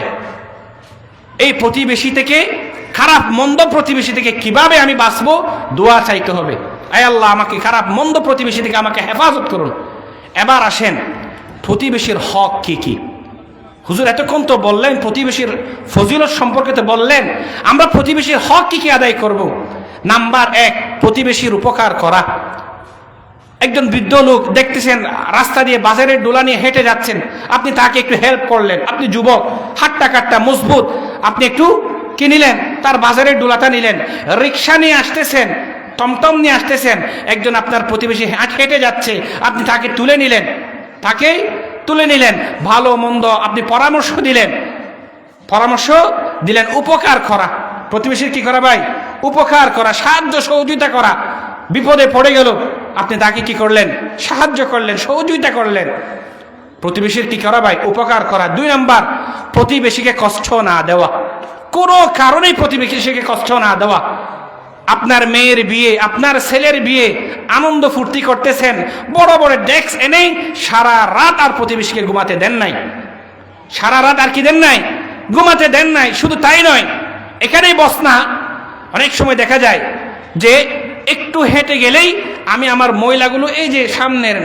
এই প্রতিবেশী থেকে, খারাপ মন্দ প্রতিবেশী থেকে কিভাবে আমি বাঁচবো, দোয়া চাইতে হবে। আয় আল্লাহ আমাকে খারাপ মন্দ প্রতিবেশী থেকে আমাকে হেফাজত করুন। এবার আসেন, প্রতিবেশীর হক কি কি? হুজুর এতক্ষণ তো বললেন প্রতিবেশীর ফজিলত সম্পর্কে তো বললেন, আমরা প্রতিবেশীর হক কি কি আদায় করব? নাম্বার 1, প্রতিবেশীর উপকার করা। একজন বৃদ্ধ লোক দেখতেছেন রাস্তা দিয়ে বাজারের ডোলা নিয়ে হেঁটে যাচ্ছেন, আপনি তাকে একটু হেল্প করলেন। আপনি যুবক, হাট্টা কাট্টা মজবুত, আপনি একটু কি নিলেন? তার বাজারের ডোলাটা নিলেন। রিক্সা নিয়ে আসতেছেন, টমটম নিয়ে আসতেছেন, একজন আপনার প্রতিবেশী হেঁটে যাচ্ছে, আপনি তাকে তুলে নিলেন, তাকে তুলে নিলেন। ভালো মন্দ আপনি পরামর্শ দিলেন। উপকার করা, প্রতিবেশীর কি করা ভাই? উপকার করা, সাহায্য সহযোগিতা করা। বিপদে পড়ে গেল, আপনি তাকে কি করলেন? সাহায্য করলেন, সহযোগিতা করলেন। প্রতিবেশীর কি করা ভাই? উপকার করা। 2 নাম্বার, প্রতিবেশীকে কষ্ট না দেওয়া, কোনো কারণেই প্রতিবেশীকে কষ্ট না দেওয়া। আপনার মেয়ের বিয়ে, আপনার ছেলের বিয়ে, আনন্দ ফুর্তি করতেছেন, বড় বড় ডেস্ক এনেই সারা রাত আর প্রতিবেশীকে ঘুমাতে দেন নাই, সারা রাত আর কি দেন নাই? ঘুমাতে দেন নাই। শুধু তাই নয়, এখানেই বস না, অনেক সময় দেখা যায় যে একটু হেঁটে গেলেই আমি আমার ময়লাগুলো এই যে সামনের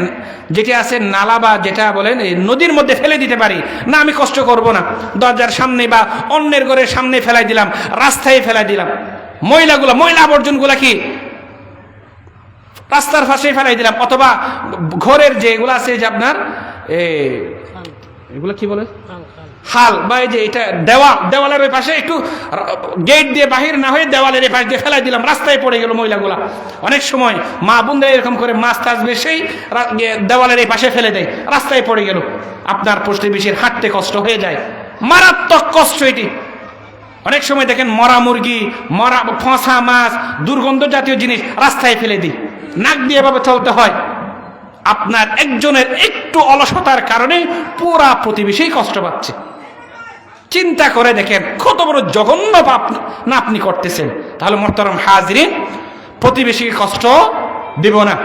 যেটা আছে নালা বা যেটা বলেন এই নদীর মধ্যে ফেলে দিতে পারি না, আমি কষ্ট করব না, দরজার সামনে বা অন্যের ঘরের সামনে ফেলাই দিলাম, রাস্তায় ফেলাই দিলাম। ময়লা আবর্জনগুলা কি রাস্তার পাশে ফেলাই দিলাম, অথবা ঘরের যেগুলো আছে যে আপনার এগুলো কি বলে হাল বা এই যে এটা দেওয়ালের ওই পাশে একটু গেট দিয়ে বাহির না হয়ে দেওয়ালের এই পাশ দিয়ে ফেলাই দিলাম, রাস্তায় পড়ে গেল ময়লাগুলা। অনেক সময় মা বোনরা এরকম করে মাছ টাছ বেশি দেওয়ালের এই পাশে ফেলে দেয়, রাস্তায় পড়ে গেল। আপনার প্রতিবেশীর হাঁটতে কষ্ট হয়ে যায়, মারাত্মক কষ্ট এটি। অনেক সময় দেখেন মরা মুরগি, মরা ফসা মাছ, দুর্গন্ধ জাতীয় জিনিস রাস্তায় ফেলে দিই, নাক দিয়ে এভাবে চলতে হয়। আপনার একজনের একটু অলসতার কারণে পুরা প্রতিবেশী কষ্ট পাচ্ছে। চিন্তা করে দেখেন কত বড় জঘন্য পাপ না আপনি করতেছেন। তাহলে মুহতারাম হাজিরিন, প্রতিবেশীকে কষ্ট দিব না।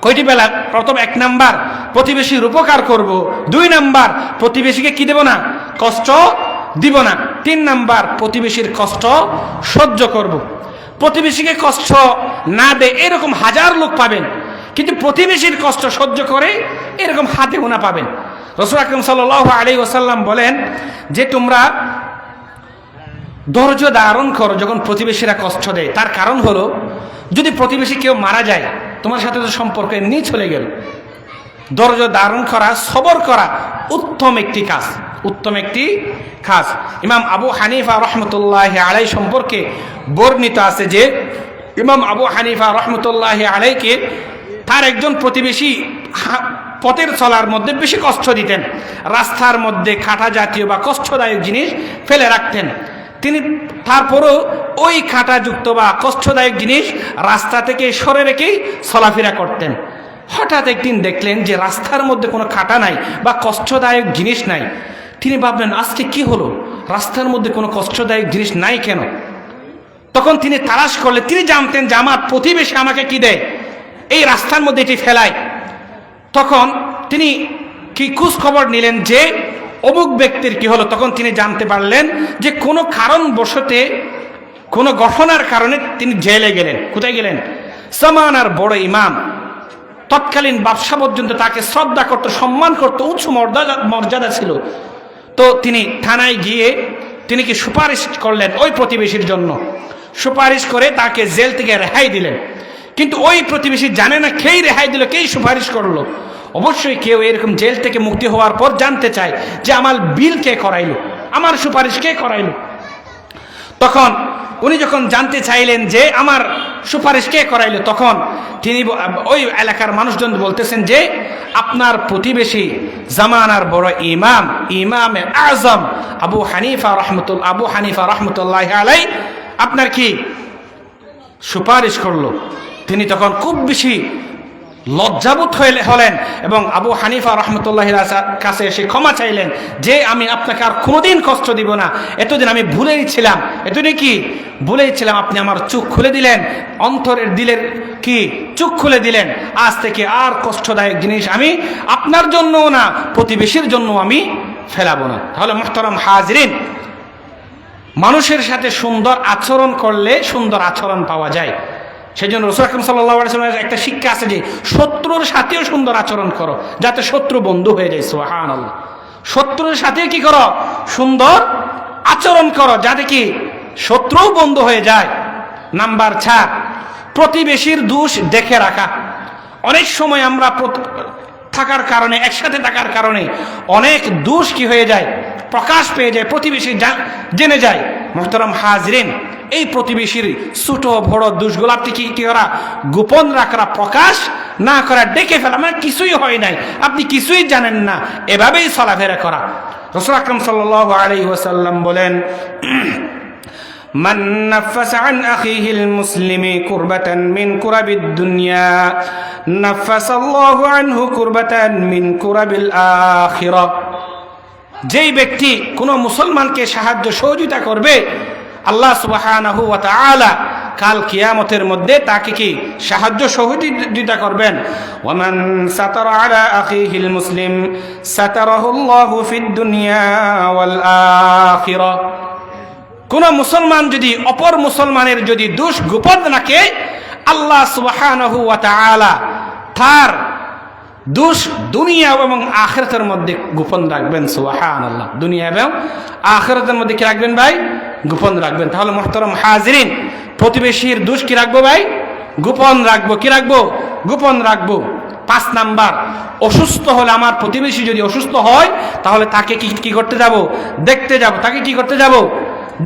কয়টি বেলা? প্রথম 1 নাম্বার প্রতিবেশীর উপকার করব, 2 নাম্বার প্রতিবেশীকে কি দেব না? কষ্ট দিব না, 3 নাম্বার প্রতিবেশীর কষ্ট সহ্য করব। প্রতিবেশীকে কষ্ট না দেয় এরকম হাজার লোক পাবেন, কিন্তু প্রতিবেশীর কষ্ট সহ্য করে এরকম হাতে গোনা পাবেন। রাসূল আকরাম সাল্লাল্লাহু আলাইহি ওয়াসাল্লাম বলেন যে তোমরা ধৈর্য ধারণ করো যখন প্রতিবেশীরা কষ্ট দেয়। তার কারণ হলো, যদি প্রতিবেশী কেউ মারা যায় তোমার সাথে তো সম্পর্ক এমনি চলে গেল। ধৈর্য ধারণ করা, সবর করা উত্তম একটি কাজ, উত্তম একটি কাজ। ইমাম আবু হানিফা রহমতুল্লাহ আলাই সম্পর্কে বর্ণিত আছে যে ইমাম আবু হানিফা রহমতুল্লাহ আলাইকে তার একজন প্রতিবেশী পথের চলার মধ্যে বেশি কষ্ট দিতেন, রাস্তার মধ্যে কাঁটা জাতীয় বা কষ্টদায়ক জিনিস ফেলে রাখতেন। তিনি তারপরও ওই কাঁটাযুক্ত বা কষ্টদায়ক জিনিস রাস্তা থেকে সরে রেখেই চলাফেরা করতেন। হঠাৎ একদিন দেখলেন যে রাস্তার মধ্যে কোনো কাঁটা নাই বা কষ্টদায়ক জিনিস নাই। তিনি ভাবলেন আজকে কি হলো, রাস্তার মধ্যে কোনো কষ্টদায়ক জিনিস নাই কেন? তখন তিনি তালাশ করলেন। তিনি জানতেন যে আমার প্রতিবেশী আমাকে কি দেয়, এই রাস্তার মধ্যে এটি ফেলায়। তখন তিনি কি খোঁজ খবর নিলেন যে অমুক ব্যক্তির কি হলো। তখন তিনি জানতে পারলেন যে কোনো কারণবশতে, কোনো ঘটনার কারণে তিনি জেলে গেলেন। কোথায় গেলেন? জামানার বড় ইমাম, তৎকালীন ব্যবসা পর্যন্ত তাকে শ্রদ্ধা করত, সম্মান করত, উচ্চ মর্যাদা ছিল। তো তিনি থানায় গিয়ে তিনি কি সুপারিশ করলেন ওই প্রতিবেশীর জন্য, সুপারিশ করে তাকে জেল থেকে রেহাই দিলেন। কিন্তু ওই প্রতিবেশী জানে না কেই রেহাই দিল, কেই সুপারিশ করলো। অবশ্যই কেউ এরকম জেল থেকে মুক্তি হওয়ার পর জানতে চায় যে আমার বিল কে করাইলো, আমার সুপারিশ কে করাইলো। তখন উনি যখন জানতে চাইলেন যে আমার সুপারিশ কে করাইলো, তখন তিনি ওই এলাকার মানুষজন বলতেছেন যে আপনার প্রতিবেশী জামানার বড় ইমাম, ইমামে আজম আবু হানিফা রহমতুল্লাহ আলাই আপনার কি সুপারিশ করলো। তিনি তখন খুব বেশি লজ্জাবোধ হলেন এবং আবু হানিফা রহমতুল্লাহির কাছে এসে ক্ষমা চাইলেন যে আমি আপনাকে আর কোনোদিন কষ্ট দিব না, এতদিন আমি ভুলেই ছিলাম, এতদিন কি ভুলেই ছিলাম, আপনি আমার চোখ খুলে দিলেন, অন্তরের দিলের কি চোখ খুলে দিলেন। আজ থেকে আর কষ্টদায়ক জিনিস আমি আপনার জন্য না, প্রতিবেশীর জন্য আমি ফেলাবো না। তাহলে মুহতারাম হাজরিন, মানুষের সাথে সুন্দর আচরণ করলে সুন্দর আচরণ পাওয়া যায়। সেই জন্য রাসূল আকরাম সাল্লাল্লাহু আলাইহি ওয়াসাল্লামের একটা শিক্ষা আছে যে শত্রুর সাথেও সুন্দর আচরণ করো, যাতে শত্রু বন্ধু হয়ে যায়। সুবহানাল্লাহ। শত্রুর সাথে কি করো? সুন্দর আচরণ করো, যাতে কি শত্রু বন্ধু হয়ে যায়। নাম্বার 4, প্রতিবেশীর দোষ দেখে রাখা। অনেক সময় আমরা থাকার কারণে, একসাথে থাকার কারণে অনেক দোষ কি হয়ে যায়, প্রকাশ পেয়ে যায়, প্রতিবেশী জেনে যায়। মুহতারাম হাজরিন, এই প্রতিবেশীর ছোট বড় দোষগুলো আপনি কি করা? গোপন রাখা, প্রকাশ না করা, ডেকে ফেলা, মানে কিছুই হয় নাই, আপনি কিছুই জানেন না, এভাবেই চলাফেরা করা। রাসূল আকরাম সাল্লাল্লাহু আলাইহি ওয়াসাল্লাম বলেন, মান নাফাসা আন আখিহিল মুসলিমি কুরবাতান মিন কুরাবিদ দুনিয়া নাফাসাল্লাহু আনহু কুরবাতান মিন কুরাবিল আখিরাহ। যেই ব্যক্তি কোনো মুসলমানকে সাহায্য সহযোগিতা করবে, আল্লাহ সুবহানাহু ওয়া তাআলা কাল কিয়ামতের মধ্যে তাকে কি সাহায্য সহযোগিতা করবেন। ওয়ামান সাতারা আলা আখিহিল মুসলিম সাতারাহুল্লাহু ফিদ দুনিয়া ওয়াল আখিরাহ। কোন মুসলমান যদি অপর মুসলমানের যদি দোষ গোপন রাখে, আল্লাহ সুবহানাহু ওয়া তাআলা তার দোষ দুনিয়া এবং আখিরাতের মধ্যে গোপন রাখবেন। সুবহানাল্লাহ। দুনিয়া এবং আখিরাতের মধ্যে কি রাখবেন ভাই? গোপন রাখবেন। তাহলে মুহতারাম হাজিরিন, প্রতিবেশীর দোষ কি রাখবো ভাই? গোপন রাখবো। কি রাখবো? গোপন রাখবো। 5 নাম্বার, অসুস্থ হলে, আমার প্রতিবেশী যদি অসুস্থ হয়, তাহলে তাকে কি করতে যাব? দেখতে যাব। তাকে কি করতে যাব?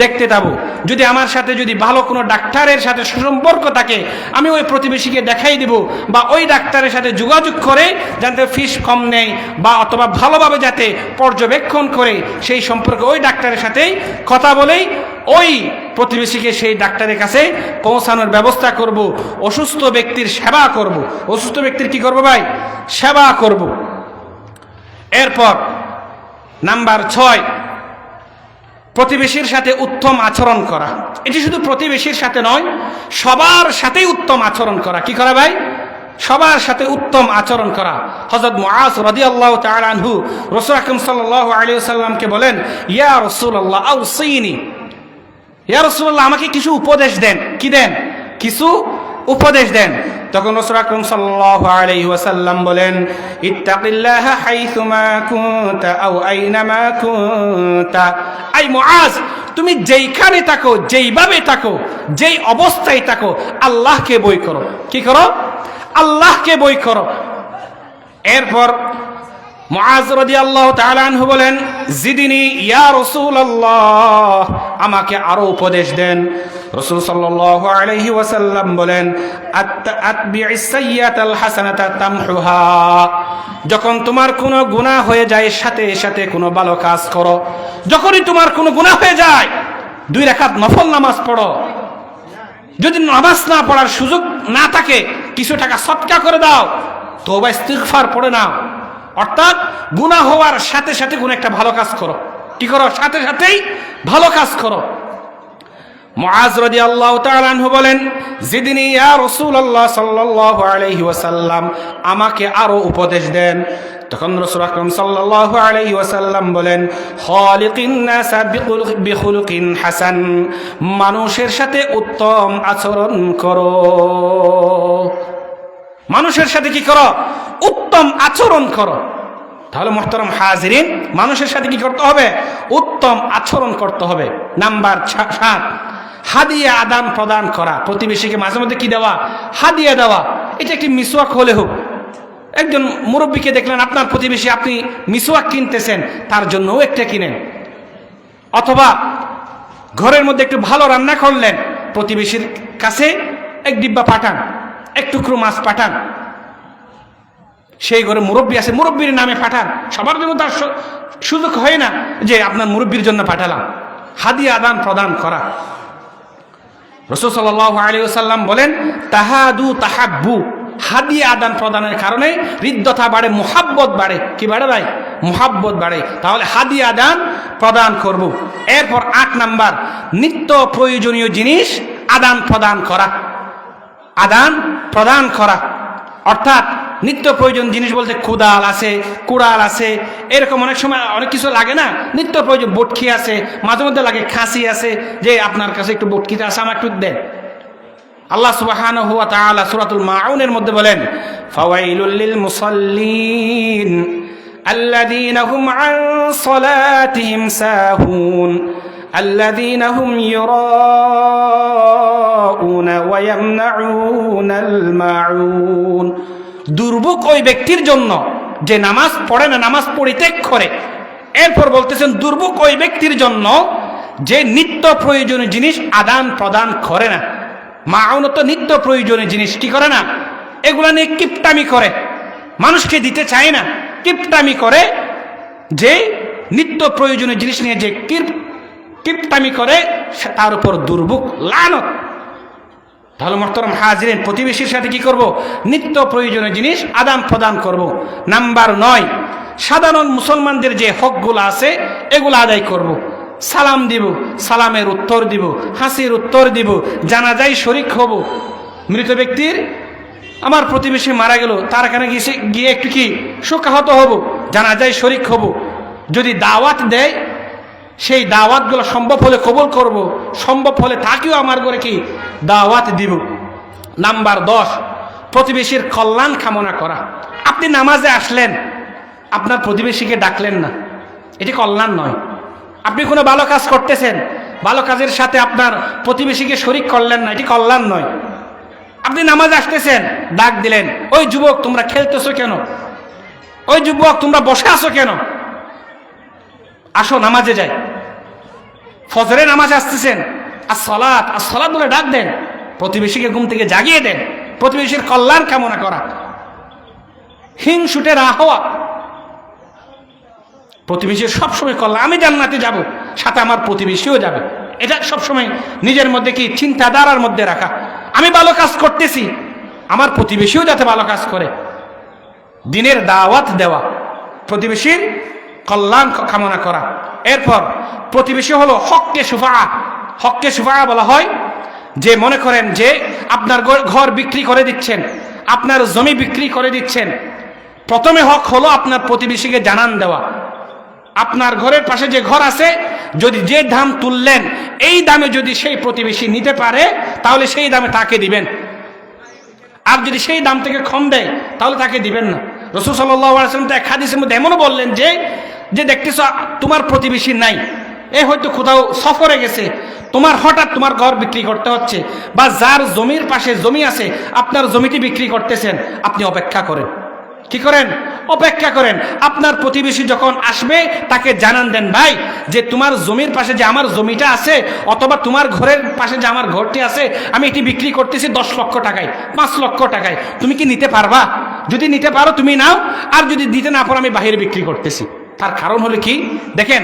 দেখতে যাব। যদি আমার সাথে যদি ভালো কোনো ডাক্তারের সাথে সুসম্পর্ক থাকে, আমি ওই প্রতিবেশীকে দেখাই দিব, বা ওই ডাক্তারের সাথে যোগাযোগ করে যাতে ফিস কম নেই, বা অথবা ভালোভাবে যাতে পর্যবেক্ষণ করে সেই সম্পর্কে ওই ডাক্তারের সাথেই কথা বলেই ওই প্রতিবেশীকে সেই ডাক্তারের কাছে পৌঁছানোর ব্যবস্থা করব। অসুস্থ ব্যক্তির সেবা করব। অসুস্থ ব্যক্তির কি করব ভাই? সেবা করব। এরপর নাম্বার 6, প্রতিবেশীর সাথে উত্তম আচরণ করা। এটি শুধু প্রতিবেশীর সাথে নয়, সবার সাথেই উত্তম আচরণ করা। কি করা ভাই? সবার সাথে উত্তম আচরণ করা। হযরত মুআজ রাদিয়াল্লাহু তাআলা আনহু রাসূল আকরাম সাল্লাল্লাহু আলাইহি ওয়াসাল্লামকে বলেন, ইয়া রাসূলুল্লাহ আউসিনি, ইয়া রাসূলুল্লাহ আমাকে কিছু উপদেশ দেন। কি দেন? কিছু উপদেশ দেন। তখন রাসূল আকরাম সাল্লাল্লাহু আলাইহি ওয়াসাল্লাম বলেন, ইত্তাকিল্লাহা হাইসুমা কুনতা আও আইনামা কুনতা। আই মুআজ, তুমি যেইখানে থাকো, যেইভাবে থাকো, যেই অবস্থায় থাকো, আল্লাহকে ভয় করো। কি করো? আল্লাহকে ভয় করো। এরপর মুআজ রাদিয়াল্লাহু তাআলা আনহু বলেন, জিদিনি ইয়া রাসূলুল্লাহ, আমাকে আরো উপদেশ দেন। রাসূল সাল্লাল্লাহু আলাইহি ওয়াসাল্লাম বলেন, আতবিইস সাইয়্যাতাল হাসানাতা তামহুহা। যখন তোমার কোনো গুনাহ হয়ে যায়, সাথে সাথে কোনো ভালো কাজ করো। যখনই তোমার কোনো গুনাহ হয়ে যায়, 2 রাকাত নফল নামাজ পড়ো। যদি নামাজ না পড়ার সুযোগ না থাকে, কিছু টাকা সদকা করে দাও, তওবা ইস্তিগফার পড়ে নাও। অর্থাৎ গুনাহ হওয়ার সাথে সাথে কোনো একটা ভালো কাজ করো। কি করো? সাথে সাথেই ভালো কাজ করো। মুআজ রাদিয়াল্লাহু তাআলা আনহু বলেন, জিদনি ইয়া রাসূলুল্লাহ সাল্লাল্লাহু আলাইহি ওয়াসাল্লাম, আমাকে আরো উপদেশ দেন। তখন রাসূল আকরাম সাল্লাল্লাহু আলাইহি ওয়াসাল্লাম বলেন, খালিকিন নাসা বিখুলুকিন হাসান, মানুষের সাথে উত্তম আচরণ করো। মানুষের সাথে কি করো? উত্তম আচরণ করো। তাহলে মুহতারাম হাজিরিন, মানুষের সাথে কি করতে হবে? উত্তম আচরণ করতে হবে। নাম্বার 7, হাদিয়া আদান প্রদান করা। প্রতিবেশীকে মাঝে মধ্যে কি দেওয়া? হাদিয়া দেওয়া। এটা একটি মিসওয়াক হলে হোক। একজন মুরব্বীকে দেখলেন আপনার প্রতিবেশী, আপনি মিসওয়াক কিনতেছেন, তার জন্যও একটা কিনেন। অথবা ঘরের মধ্যে একটু ভালো রান্না করলেন, প্রতিবেশীর কাছে এক ডিব্বা পাঠান, এক টুকরো মাছ পাঠান। সেই ঘরে মুরব্বী আছে, মুরব্বীর নামে পাঠান। সবার জন্য তার সুযোগ হয় না যে আপনার মুরব্বীর জন্য পাঠালাম। হাদিয়া আদান প্রদান করা। রাসূল সাল্লাল্লাহু আলাইহি ওয়াসাল্লাম বলেন, তাহাদু তাহাব্বু, হাদিয়া আদান প্রদানের কারণে হৃদ্যতা বাড়ে, মুহাব্বত বাড়ে। কি বাড়ে ভাই? মুহাব্বত বাড়ে। তাহলে হাদিয়া আদান প্রদান করব। এরপর 8 নাম্বার, নিত্য প্রয়োজনীয় জিনিস আদান প্রদান করা। আদান প্রদান করা অর্থাৎ নিত্য প্রয়োজন জিনিস বলতে কোদাল আছে, কুড়াল আছে, এরকম অনেক সময় অনেক কিছু লাগে না। নিত্য প্রয়োজন বটকি আছে, মাঝে মধ্যে লাগে খাসি আছে, যে আপনার কাছে একটু বটকিটা আছে, আমার একটু দেন। আল্লাহ সুবহানাহু ওয়া তাআলা সূরাতুল মাউনের মধ্যে বলেন, ফাওয়াইলুল লিল মুসাল্লিন আল্লাযীনা হুম আন সালাতিহিম সাহুন আল্লাযীনা হুম ইউরাউনা ওয়া ইয়ামনাউনাল মাউন। দুর্ভোগ ওই ব্যক্তির জন্য যে নামাজ পড়ে না, নামাজ পরিত্যাগ করে। এরপর বলতেছেন, দুর্ভোগ ওই ব্যক্তির জন্য যে নিত্য প্রয়োজনীয় জিনিস আদান প্রদান করে না। মাউন তো নিত্য প্রয়োজনীয় জিনিস কি করে না, এগুলা নিয়ে কিপটামি করে, মানুষকে দিতে চায় না, কিপটামি করে। যে নিত্য প্রয়োজনীয় জিনিস নিয়ে যে কিপটামি করে, তার উপর দুর্ভোগ, লানত। তাহলে মুহতারাম হাজিরিন, প্রতিবেশীর সাথে কি করব? নিত্য প্রয়োজনীয় জিনিস আদান প্রদান করব। নাম্বার 9, সাধারণ মুসলমানদের যে হকগুলো আছে এগুলো আদায় করব। সালাম দিব, সালামের উত্তর দিব, হাসির উত্তর দিব, জানাজায় শরীক হব। মৃত ব্যক্তির, আমার প্রতিবেশী মারা গেল, তার এখানে গিয়ে একটু কি শোকাহত হব, জানাজায় শরীক হব। যদি দাওয়াত দেয়, সেই দাওয়াতগুলো সম্ভব হলে কবুল করব, সম্ভব হলে তাকেও আমার ঘরে কি দাওয়াত দিব। নাম্বার 10, প্রতিবেশীর কল্যাণ কামনা করা। আপনি নামাজে আসলেন, আপনার প্রতিবেশীকে ডাকলেন না, এটি কল্যাণ নয়। আপনি কোনো ভালো কাজ করতেছেন, ভালো কাজের সাথে আপনার প্রতিবেশীকে শরীক করলেন না, এটি কল্যাণ নয়। আপনি নামাজে আসতেছেন, ডাক দিলেন, ওই যুবক তোমরা খেলতেছো কেন? ওই যুবক তোমরা বসে আছো কেন? আসো নামাজে যাই। ফজরে নামাজে আসতেছেন, আসসালাত আসসালাত বলে ডাক দেন, প্রতিবেশীকে ঘুম থেকে জাগিয়ে দেন। প্রতিবেশীর কল্যাণ কামনা করা, হিংসুটে না হওয়া। প্রতিবেশীর সবসময় কল্যাণ, আমি জান্নাতে যাব, সাথে আমার প্রতিবেশীও যাবে, এটা সবসময় নিজের মধ্যে কি চিন্তাধারার মধ্যে রাখা। আমি ভালো কাজ করতেছি, আমার প্রতিবেশীও যাতে ভালো কাজ করে, দিনের দাওয়াত দেওয়া, প্রতিবেশীর কল্যাণ কামনা করা। এরপর প্রতিবেশী হলো হক্কে সুফা। হক্কে সুফা বলা হয় যে, মনে করেন যে আপনার ঘর বিক্রি করে দিচ্ছেন, আপনার জমি বিক্রি করে দিচ্ছেন, প্রথমে হক হলো আপনার প্রতিবেশীকে জানান দেওয়া। আপনার ঘরের পাশে যে ঘর আছে, যদি যে দাম তুললেন এই দামে যদি সেই প্রতিবেশী নিতে পারে তাহলে সেই দামে তাকে দিবেন, আর যদি সেই দাম থেকে কম দেয় তাহলে তাকে দিবেন না। রাসূল সাল্লাল্লাহু আলাইহি ওয়াসাল্লাম তো এক হাদিসের মধ্যে এমনও বললেন যে দেখতেছ তোমার প্রতিবেশী নাই, এ হয়তো কোথাও সফরে গেছে, তোমার হঠাৎ তোমার ঘর বিক্রি করতে হচ্ছে, বা যার জমির পাশে জমি আছে আপনার জমিটি বিক্রি করতেছেন, আপনি অপেক্ষা করেন। কি করেন? অপেক্ষা করেন। আপনার প্রতিবেশী যখন আসবে তাকে জানান দেন, ভাই যে তোমার জমির পাশে যে আমার জমিটা আছে, অথবা তোমার ঘরের পাশে যে আমার ঘরটি আছে, আমি এটি বিক্রি করতেছি 10 লক্ষ টাকায়, 5 লক্ষ টাকায়, তুমি কি নিতে পারবা? যদি নিতে পারো তুমি নাও, আর যদি দিতে না পারো আমি বাহিরে বিক্রি করতেছি। তার কারণ হলো কি, দেখেন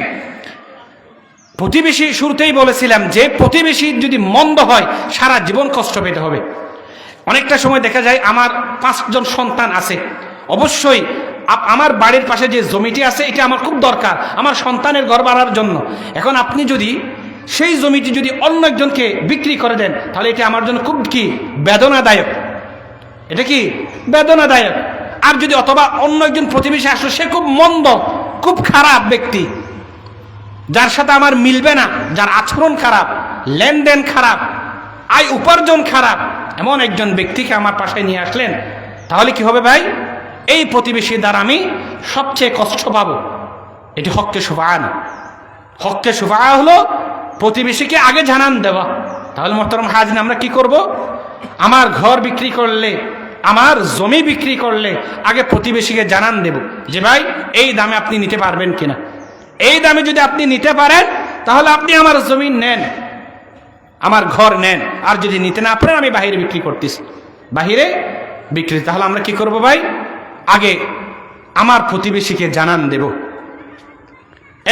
প্রতিবেশী, শুরুতেই বলেছিলাম যে প্রতিবেশী যদি মন্দ হয় সারা জীবন কষ্ট পেতে হবে। অনেকটা সময় দেখা যায় আমার 5 জন সন্তান আছে, অবশ্যই আমার বাড়ির পাশে যে জমিটি আছে এটা আমার খুব দরকার আমার সন্তানের ঘর বাড়ার জন্য। এখন আপনি যদি সেই জমিটি যদি অন্য একজনকে বিক্রি করে দেন তাহলে এটা আমার জন্য খুব কি বেদনাদায়ক, এটা কি বেদনাদায়ক। আর যদি অথবা অন্য একজন প্রতিবেশী আসলে সে খুব মন্দ, খুব খারাপ ব্যক্তি, যার সাথে আমার মিলবে না, যার আচরণ খারাপ, লেনদেন খারাপ, আয় উপার্জন খারাপ, এমন একজন ব্যক্তিকে আমার পাশে নিয়ে আসলেন, তাহলে কি হবে ভাই? এই প্রতিবেশীর দ্বারা আমি সবচেয়ে কষ্ট পাবো। এটি হক্কে শুফা না। হক্কে শুফা হলো প্রতিবেশীকে আগে জানান দেওয়া। তাহলে মোহতারাম হাজির, আমরা কি করব? আমার ঘর বিক্রি করলে, আমার জমি বিক্রি করলে আগে প্রতিবেশীকে জানান দেব যে ভাই এই দামে আপনি নিতে পারবেন কিনা। এই দামে যদি আপনি নিতে পারেন তাহলে আপনি আমার জমি নেন, আমার ঘর নেন, আর যদি নিতে না পারেন আমি বাহিরে বিক্রি করতেছি, বাহিরে বিক্রি। তাহলে আমরা কি করব ভাই? আগে আমার প্রতিবেশীকে জানান দেব।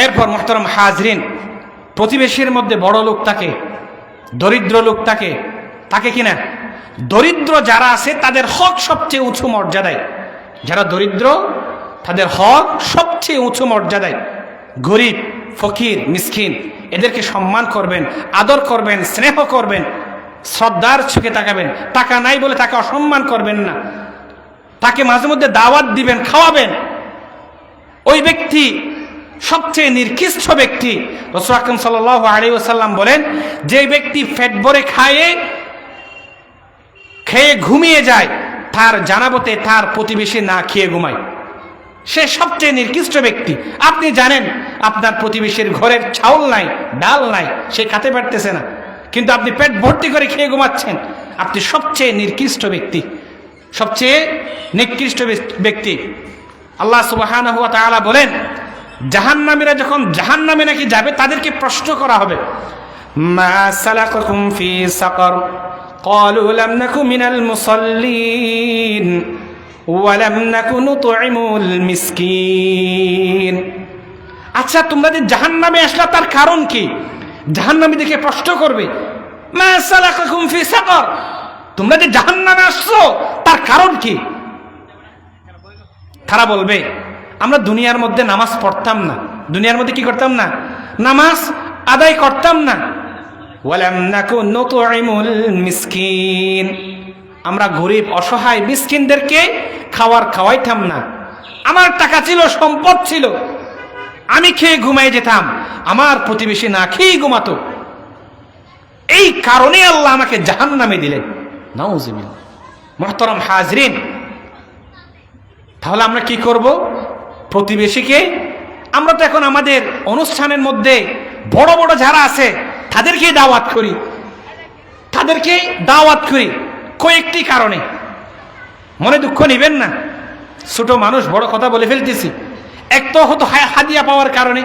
এরপর মুহতারাম হাজরিন, প্রতিবেশীর মধ্যে বড় লোক থাকে, দরিদ্র লোক থাকে, থাকে কিনা? দরিদ্র যারা আছে তাদের হক সবচেয়ে উঁচু মর্যাদায়। যারা দরিদ্র তাদের হক সবচেয়ে উঁচু মর্যাদায়। গরিব, ফকির, মিসকিন এদেরকে সম্মান করবেন, আদর করবেন, স্নেহ করবেন, শ্রদ্ধার চোখে তাকাবেন। টাকা নাই বলে তাকে অসম্মান করবেন না, তাকে মাঝে মধ্যে দাওয়াত দিবেন, খাওয়াবেন। ওই ব্যক্তি সবচেয়ে নিকৃষ্ট ব্যক্তি। রাসূল আকরাম সাল্লাল্লাহু আলাইহি ওয়াসাল্লাম বলেন, যে ব্যক্তি পেট ভরে খেয়ে ঘুমিয়ে যায় তার জানাবতে তার প্রতিবেশী না খেয়ে ঘুমায়, সে সবচেয়ে নিকৃষ্ট ব্যক্তি। আপনি জানেন আপনার প্রতিবেশীর ঘরের চাউল নাই, ডাল নাই, সে খেতে পারতেছে না, কিন্তু আপনি পেট ভর্তি করে খেয়ে ঘুমাচ্ছেন, আপনি সবচেয়ে নিকৃষ্ট ব্যক্তি, সবচেয়ে নিকৃষ্ট ব্যক্তি। আল্লাহ সুবহানাহু ওয়া তাআলা বলেন, জাহান্নামীরা যখন জাহান্নামে নাকি যাবে তাদেরকে প্রশ্ন করা হবে, মা সালাকাকুম ফি সাকার ক্বালু লাম নাকু মিনাল মুসাল্লিন ওয়া লাম নাকু নুতঈমুল মিসকিন। আচ্ছা, তোমরা যে জাহান্নামে আসলা তার কারণ কি? জাহান্নামীদেরকে প্রশ্ন করবে, মা সালাকাকুম ফি সাকার, তোমরা যে জাহান্নামে আসছো তার কারণ কি? তারা বলবে, আমরা দুনিয়ার মধ্যে নামাজ পড়তাম না। দুনিয়ার মধ্যে কি করতাম না? নামাজ আদায় করতাম না। ওয়ালাম নাকু নুতঈমুল মিসকিন, আমরা গরিব অসহায় মিসকিনদেরকে খাওয়াইতাম না। আমার টাকা ছিল, সম্পদ ছিল, আমি খেয়ে ঘুমাই যেতাম, আমার প্রতিবেশী না খেয়ে ঘুমাতো। এই কারণে আল্লাহ আমাকে জাহান্নামে দিলেন। নাউযুবিল্লাহ। মুহতারাম হাজরিন, তাহলে আমরা কি করব? প্রতিবেশীকে আমরা তো এখন আমাদের অনুষ্ঠানের মধ্যে বড় বড় যারা আছে তাদেরকে দাওয়াত করি, তাদেরকে দাওয়াত করি কয়েকটি কারণে। মনে দুঃখ নেবেন না, ছোট মানুষ, বড় কথা বলে ফেলতেছি। এক তো হতো হাদিয়া পাওয়ার কারণে,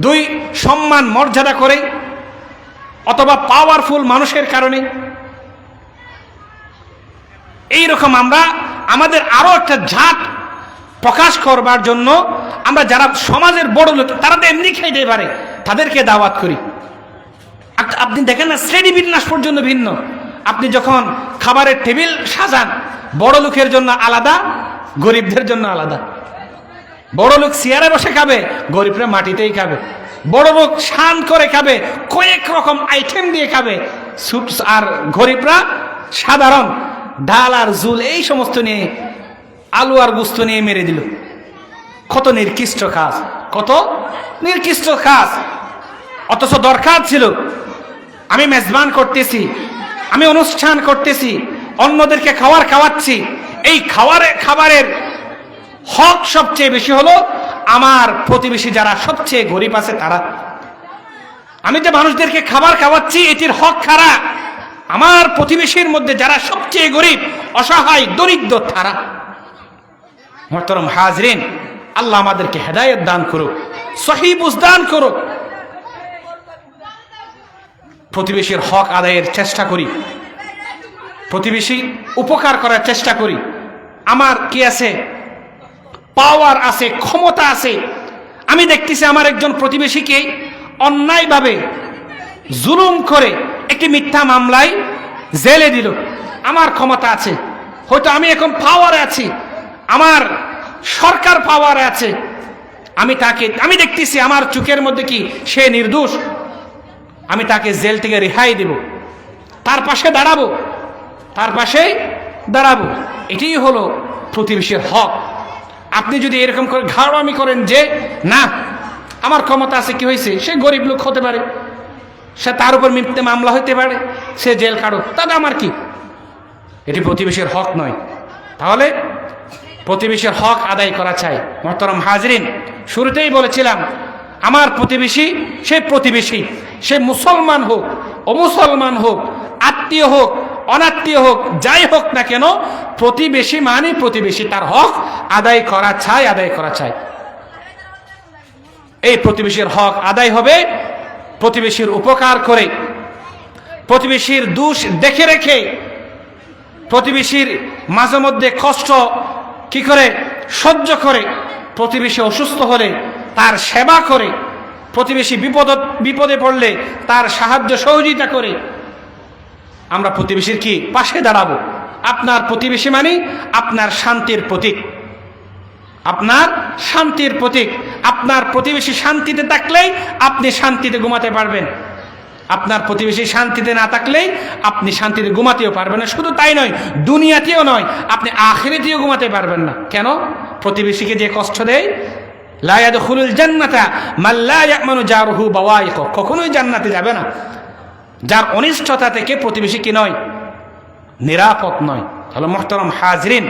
2 সম্মান মর্যাদা করে, অথবা পাওয়ারফুল মানুষের কারণে। এইরকম আমরা আমাদের আরো একটা জাত প্রকাশ করবার জন্য আমরা যারা সমাজের বড় লোক, তারা তো এমনি খাইতে পারে, তাদেরকে দাওয়াত করি। আপনি দেখেন না, শ্রেণী বিন্যাস পর্যন্ত ভিন্ন। আপনি যখন খাবারের টেবিল সাজান, বড় লোকের জন্য আলাদা, গরিবদের জন্য আলাদা। বড় লোক চেয়ারে বসে খাবে, গরিবরা মাটিতেই খাবে। বড় লোক শান করে খাবে, কয়েক রকম আইটেম দিয়ে খাবে, স্যুপ, আর গরিবরা সাধারণ ডাল আর ঝুল এই সমস্ত নিয়ে, আলু আর গুস্ত নিয়ে মেরে দিল। কত নিকৃষ্ট কাজ, কত নিকৃষ্ট কাজ। অথচ দরকার ছিল আমি মেজবান করতেছি, আমি অনুষ্ঠান করতেছি, অন্যদেরকে খাওয়াচ্ছি, এই খাবারের হক সবচেয়ে বেশি হলো আমার প্রতিবেশী যারা সবচেয়ে গরিব আছে তারা। আমি যে মানুষদেরকে খাবার খাওয়াচ্ছি এটির হক খারা আমার প্রতিবেশীর মধ্যে যারা সবচেয়ে গরিব, অসহায়, দরিদ্র তারা। মুহতারাম হাজরিন, আল্লাহ আমাদেরকে হেদায়েত দান করুক, সহিহ বুঝ দান করুক। প্রতিবেশীর হক আদায়ের চেষ্টা করি, প্রতিবেশী উপকার করার চেষ্টা করি। আমার কি আছে? পাওয়ার আছে, ক্ষমতা আছে। আমি দেখতেছি আমার একজন প্রতিবেশীকে অন্যায়ভাবে জুলুম করে একটি মিথ্যা মামলায় জেলে দিল। আমার ক্ষমতা আছে, হয়তো আমি এখন পাওয়ারে আছি, আমার সরকার পাওয়ারে আছে, আমি দেখতেছি আমার চোখের মধ্যে কি সে নির্দোষ, আমি তাকে জেল থেকে রেহাই দেব, তার পাশে দাঁড়াবো। এটাই হলো প্রতিবেশীর হক। আপনি যদি এরকম করে ঘাড়ামি করেন যে না আমার ক্ষমতা আছে, কি হয়েছে, সে গরিব লোক হতে পারে, সে তার উপর মিথ্যে মামলা হইতে পারে, সে জেল কাটো, তাতে আমার কি? এটি প্রতিবেশীর হক নয়। তাহলে প্রতিবেশীর হক আদায় করা চাই। মুহতারাম হাজরিন, শুরুতেই বলেছিলাম আমার প্রতিবেশী সে মুসলমান হোক, অমুসলমান হোক, আত্মীয় হোক, অনাত্মীয় হোক, যাই হোক না কেন, প্রতিবেশী মানে প্রতিবেশী, তার হক আদায় করা চাই। এই প্রতিবেশীর হক আদায় হবে প্রতিবেশীর উপকার করে, প্রতিবেশীর দোষ দেখে রেখে, প্রতিবেশীর মাঝে মধ্যে কষ্ট কি করে সহ্য করে, প্রতিবেশী অসুস্থ হলে তার সেবা করে, প্রতিবেশী বিপদে পড়লে তার সাহায্য সহযোগিতা করে। আমরা প্রতিবেশীর কি পাশে দাঁড়াবো। আপনার প্রতিবেশী মানে আপনার শান্তির প্রতীক, আপনার প্রতিবেশী শান্তিতে থাকলেই আপনি শান্তিতে ঘুমাতে পারবেন। আপনার প্রতিবেশী শান্তিতে না থাকলেই আপনি শান্তিতে ঘুমাতেও পারবেন না। শুধু তাই নয়, দুনিয়াতেও নয়, আপনি আখিরাতেও ঘুমাতে পারবেন না। কেন? প্রতিবেশীকে যে কষ্ট দেয়, লা ইয়াদখুলুল জান্নাতা মান লা ইয়ামানু জারুহু বাওয়াইক, কখনোই জান্নাতে যাবে না যার অনিষ্টতা থেকে প্রতিবেশী কি নয়, নিরাপদ নয়। তাহলে মুহতারাম হাজরিন,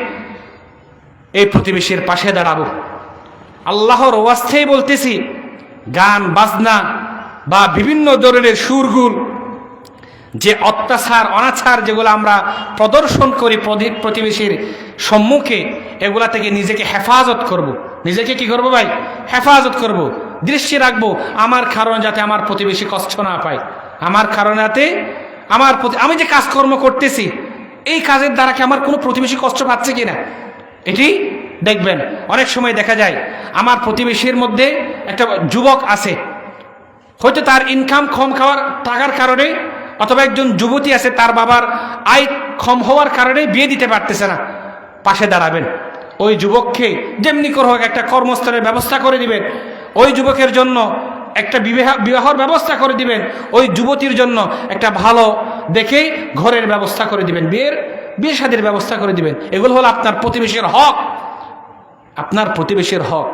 এই প্রতিবেশীর পাশে দাঁড়াবো। আল্লাহর ওয়াস্তেই বলতেছি, গান বাজনা বা বিভিন্ন ধরনের সুরগুল, যে অত্যাচার অনাচার যেগুলো আমরা প্রদর্শন করি প্রতিবেশীর সম্মুখে, এগুলা থেকে নিজেকে হেফাজত করব। নিজেকে কি করবো ভাই? হেফাজত করব, দৃষ্টি রাখবো আমার কারণে যাতে আমার প্রতিবেশী কষ্ট না পায়, আমার কারণে আমি যে কাজকর্ম করতেছি এই কাজের দ্বারা কি আমার কোনো প্রতিবেশী কষ্ট পাচ্ছে কিনা এটি দেখবেন। অনেক সময় দেখা যায় আমার প্রতিবেশীর মধ্যে একটা যুবক আছে, হয়তো তার ইনকাম কম থাকার কারণে, অথবা একজন যুবতী আছে তার বাবার আয় কম হওয়ার কারণে বিয়ে দিতে পারতেছে না। পাশে দাঁড়াবেন, ওই যুবককে যেমনি করে হোক একটা কর্মস্থলের ব্যবস্থা করে দিবেন, ওই যুবকের জন্য একটা বিবাহর ব্যবস্থা করে দিবেন, ওই যুবতীর জন্য একটা ভালো দেখে ঘরের ব্যবস্থা করে দিবেন, বিয়ে শাদীর ব্যবস্থা করে দিবেন। এগুলো হলো আপনার প্রতিবেশীর হক, আপনার প্রতিবেশীর হক।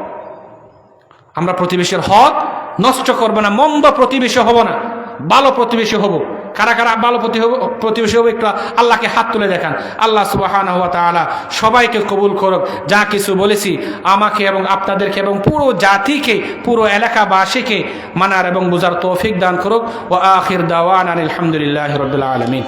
আমরা প্রতিবেশীর হক নষ্ট করব না, মন্দ প্রতিবেশী হব না, ভালো প্রতিবেশী হব। কারা কারা ভালো প্রতিবেশী হব একটু আল্লাহকে হাত তুলে দেখান। আল্লাহ সুবহানাহু ওয়া তাআলা সবাইকে কবুল করুক। যা কিছু বলেছি আমাকে এবং আপনাদেরকে এবং পুরো জাতিকে, পুরো এলাকাবাসীকে মানার এবং বুঝার তৌফিক দান করুক। ওয়া আখির দাওয়ানা আলহামদুলিল্লাহি রাব্বিল আলামিন।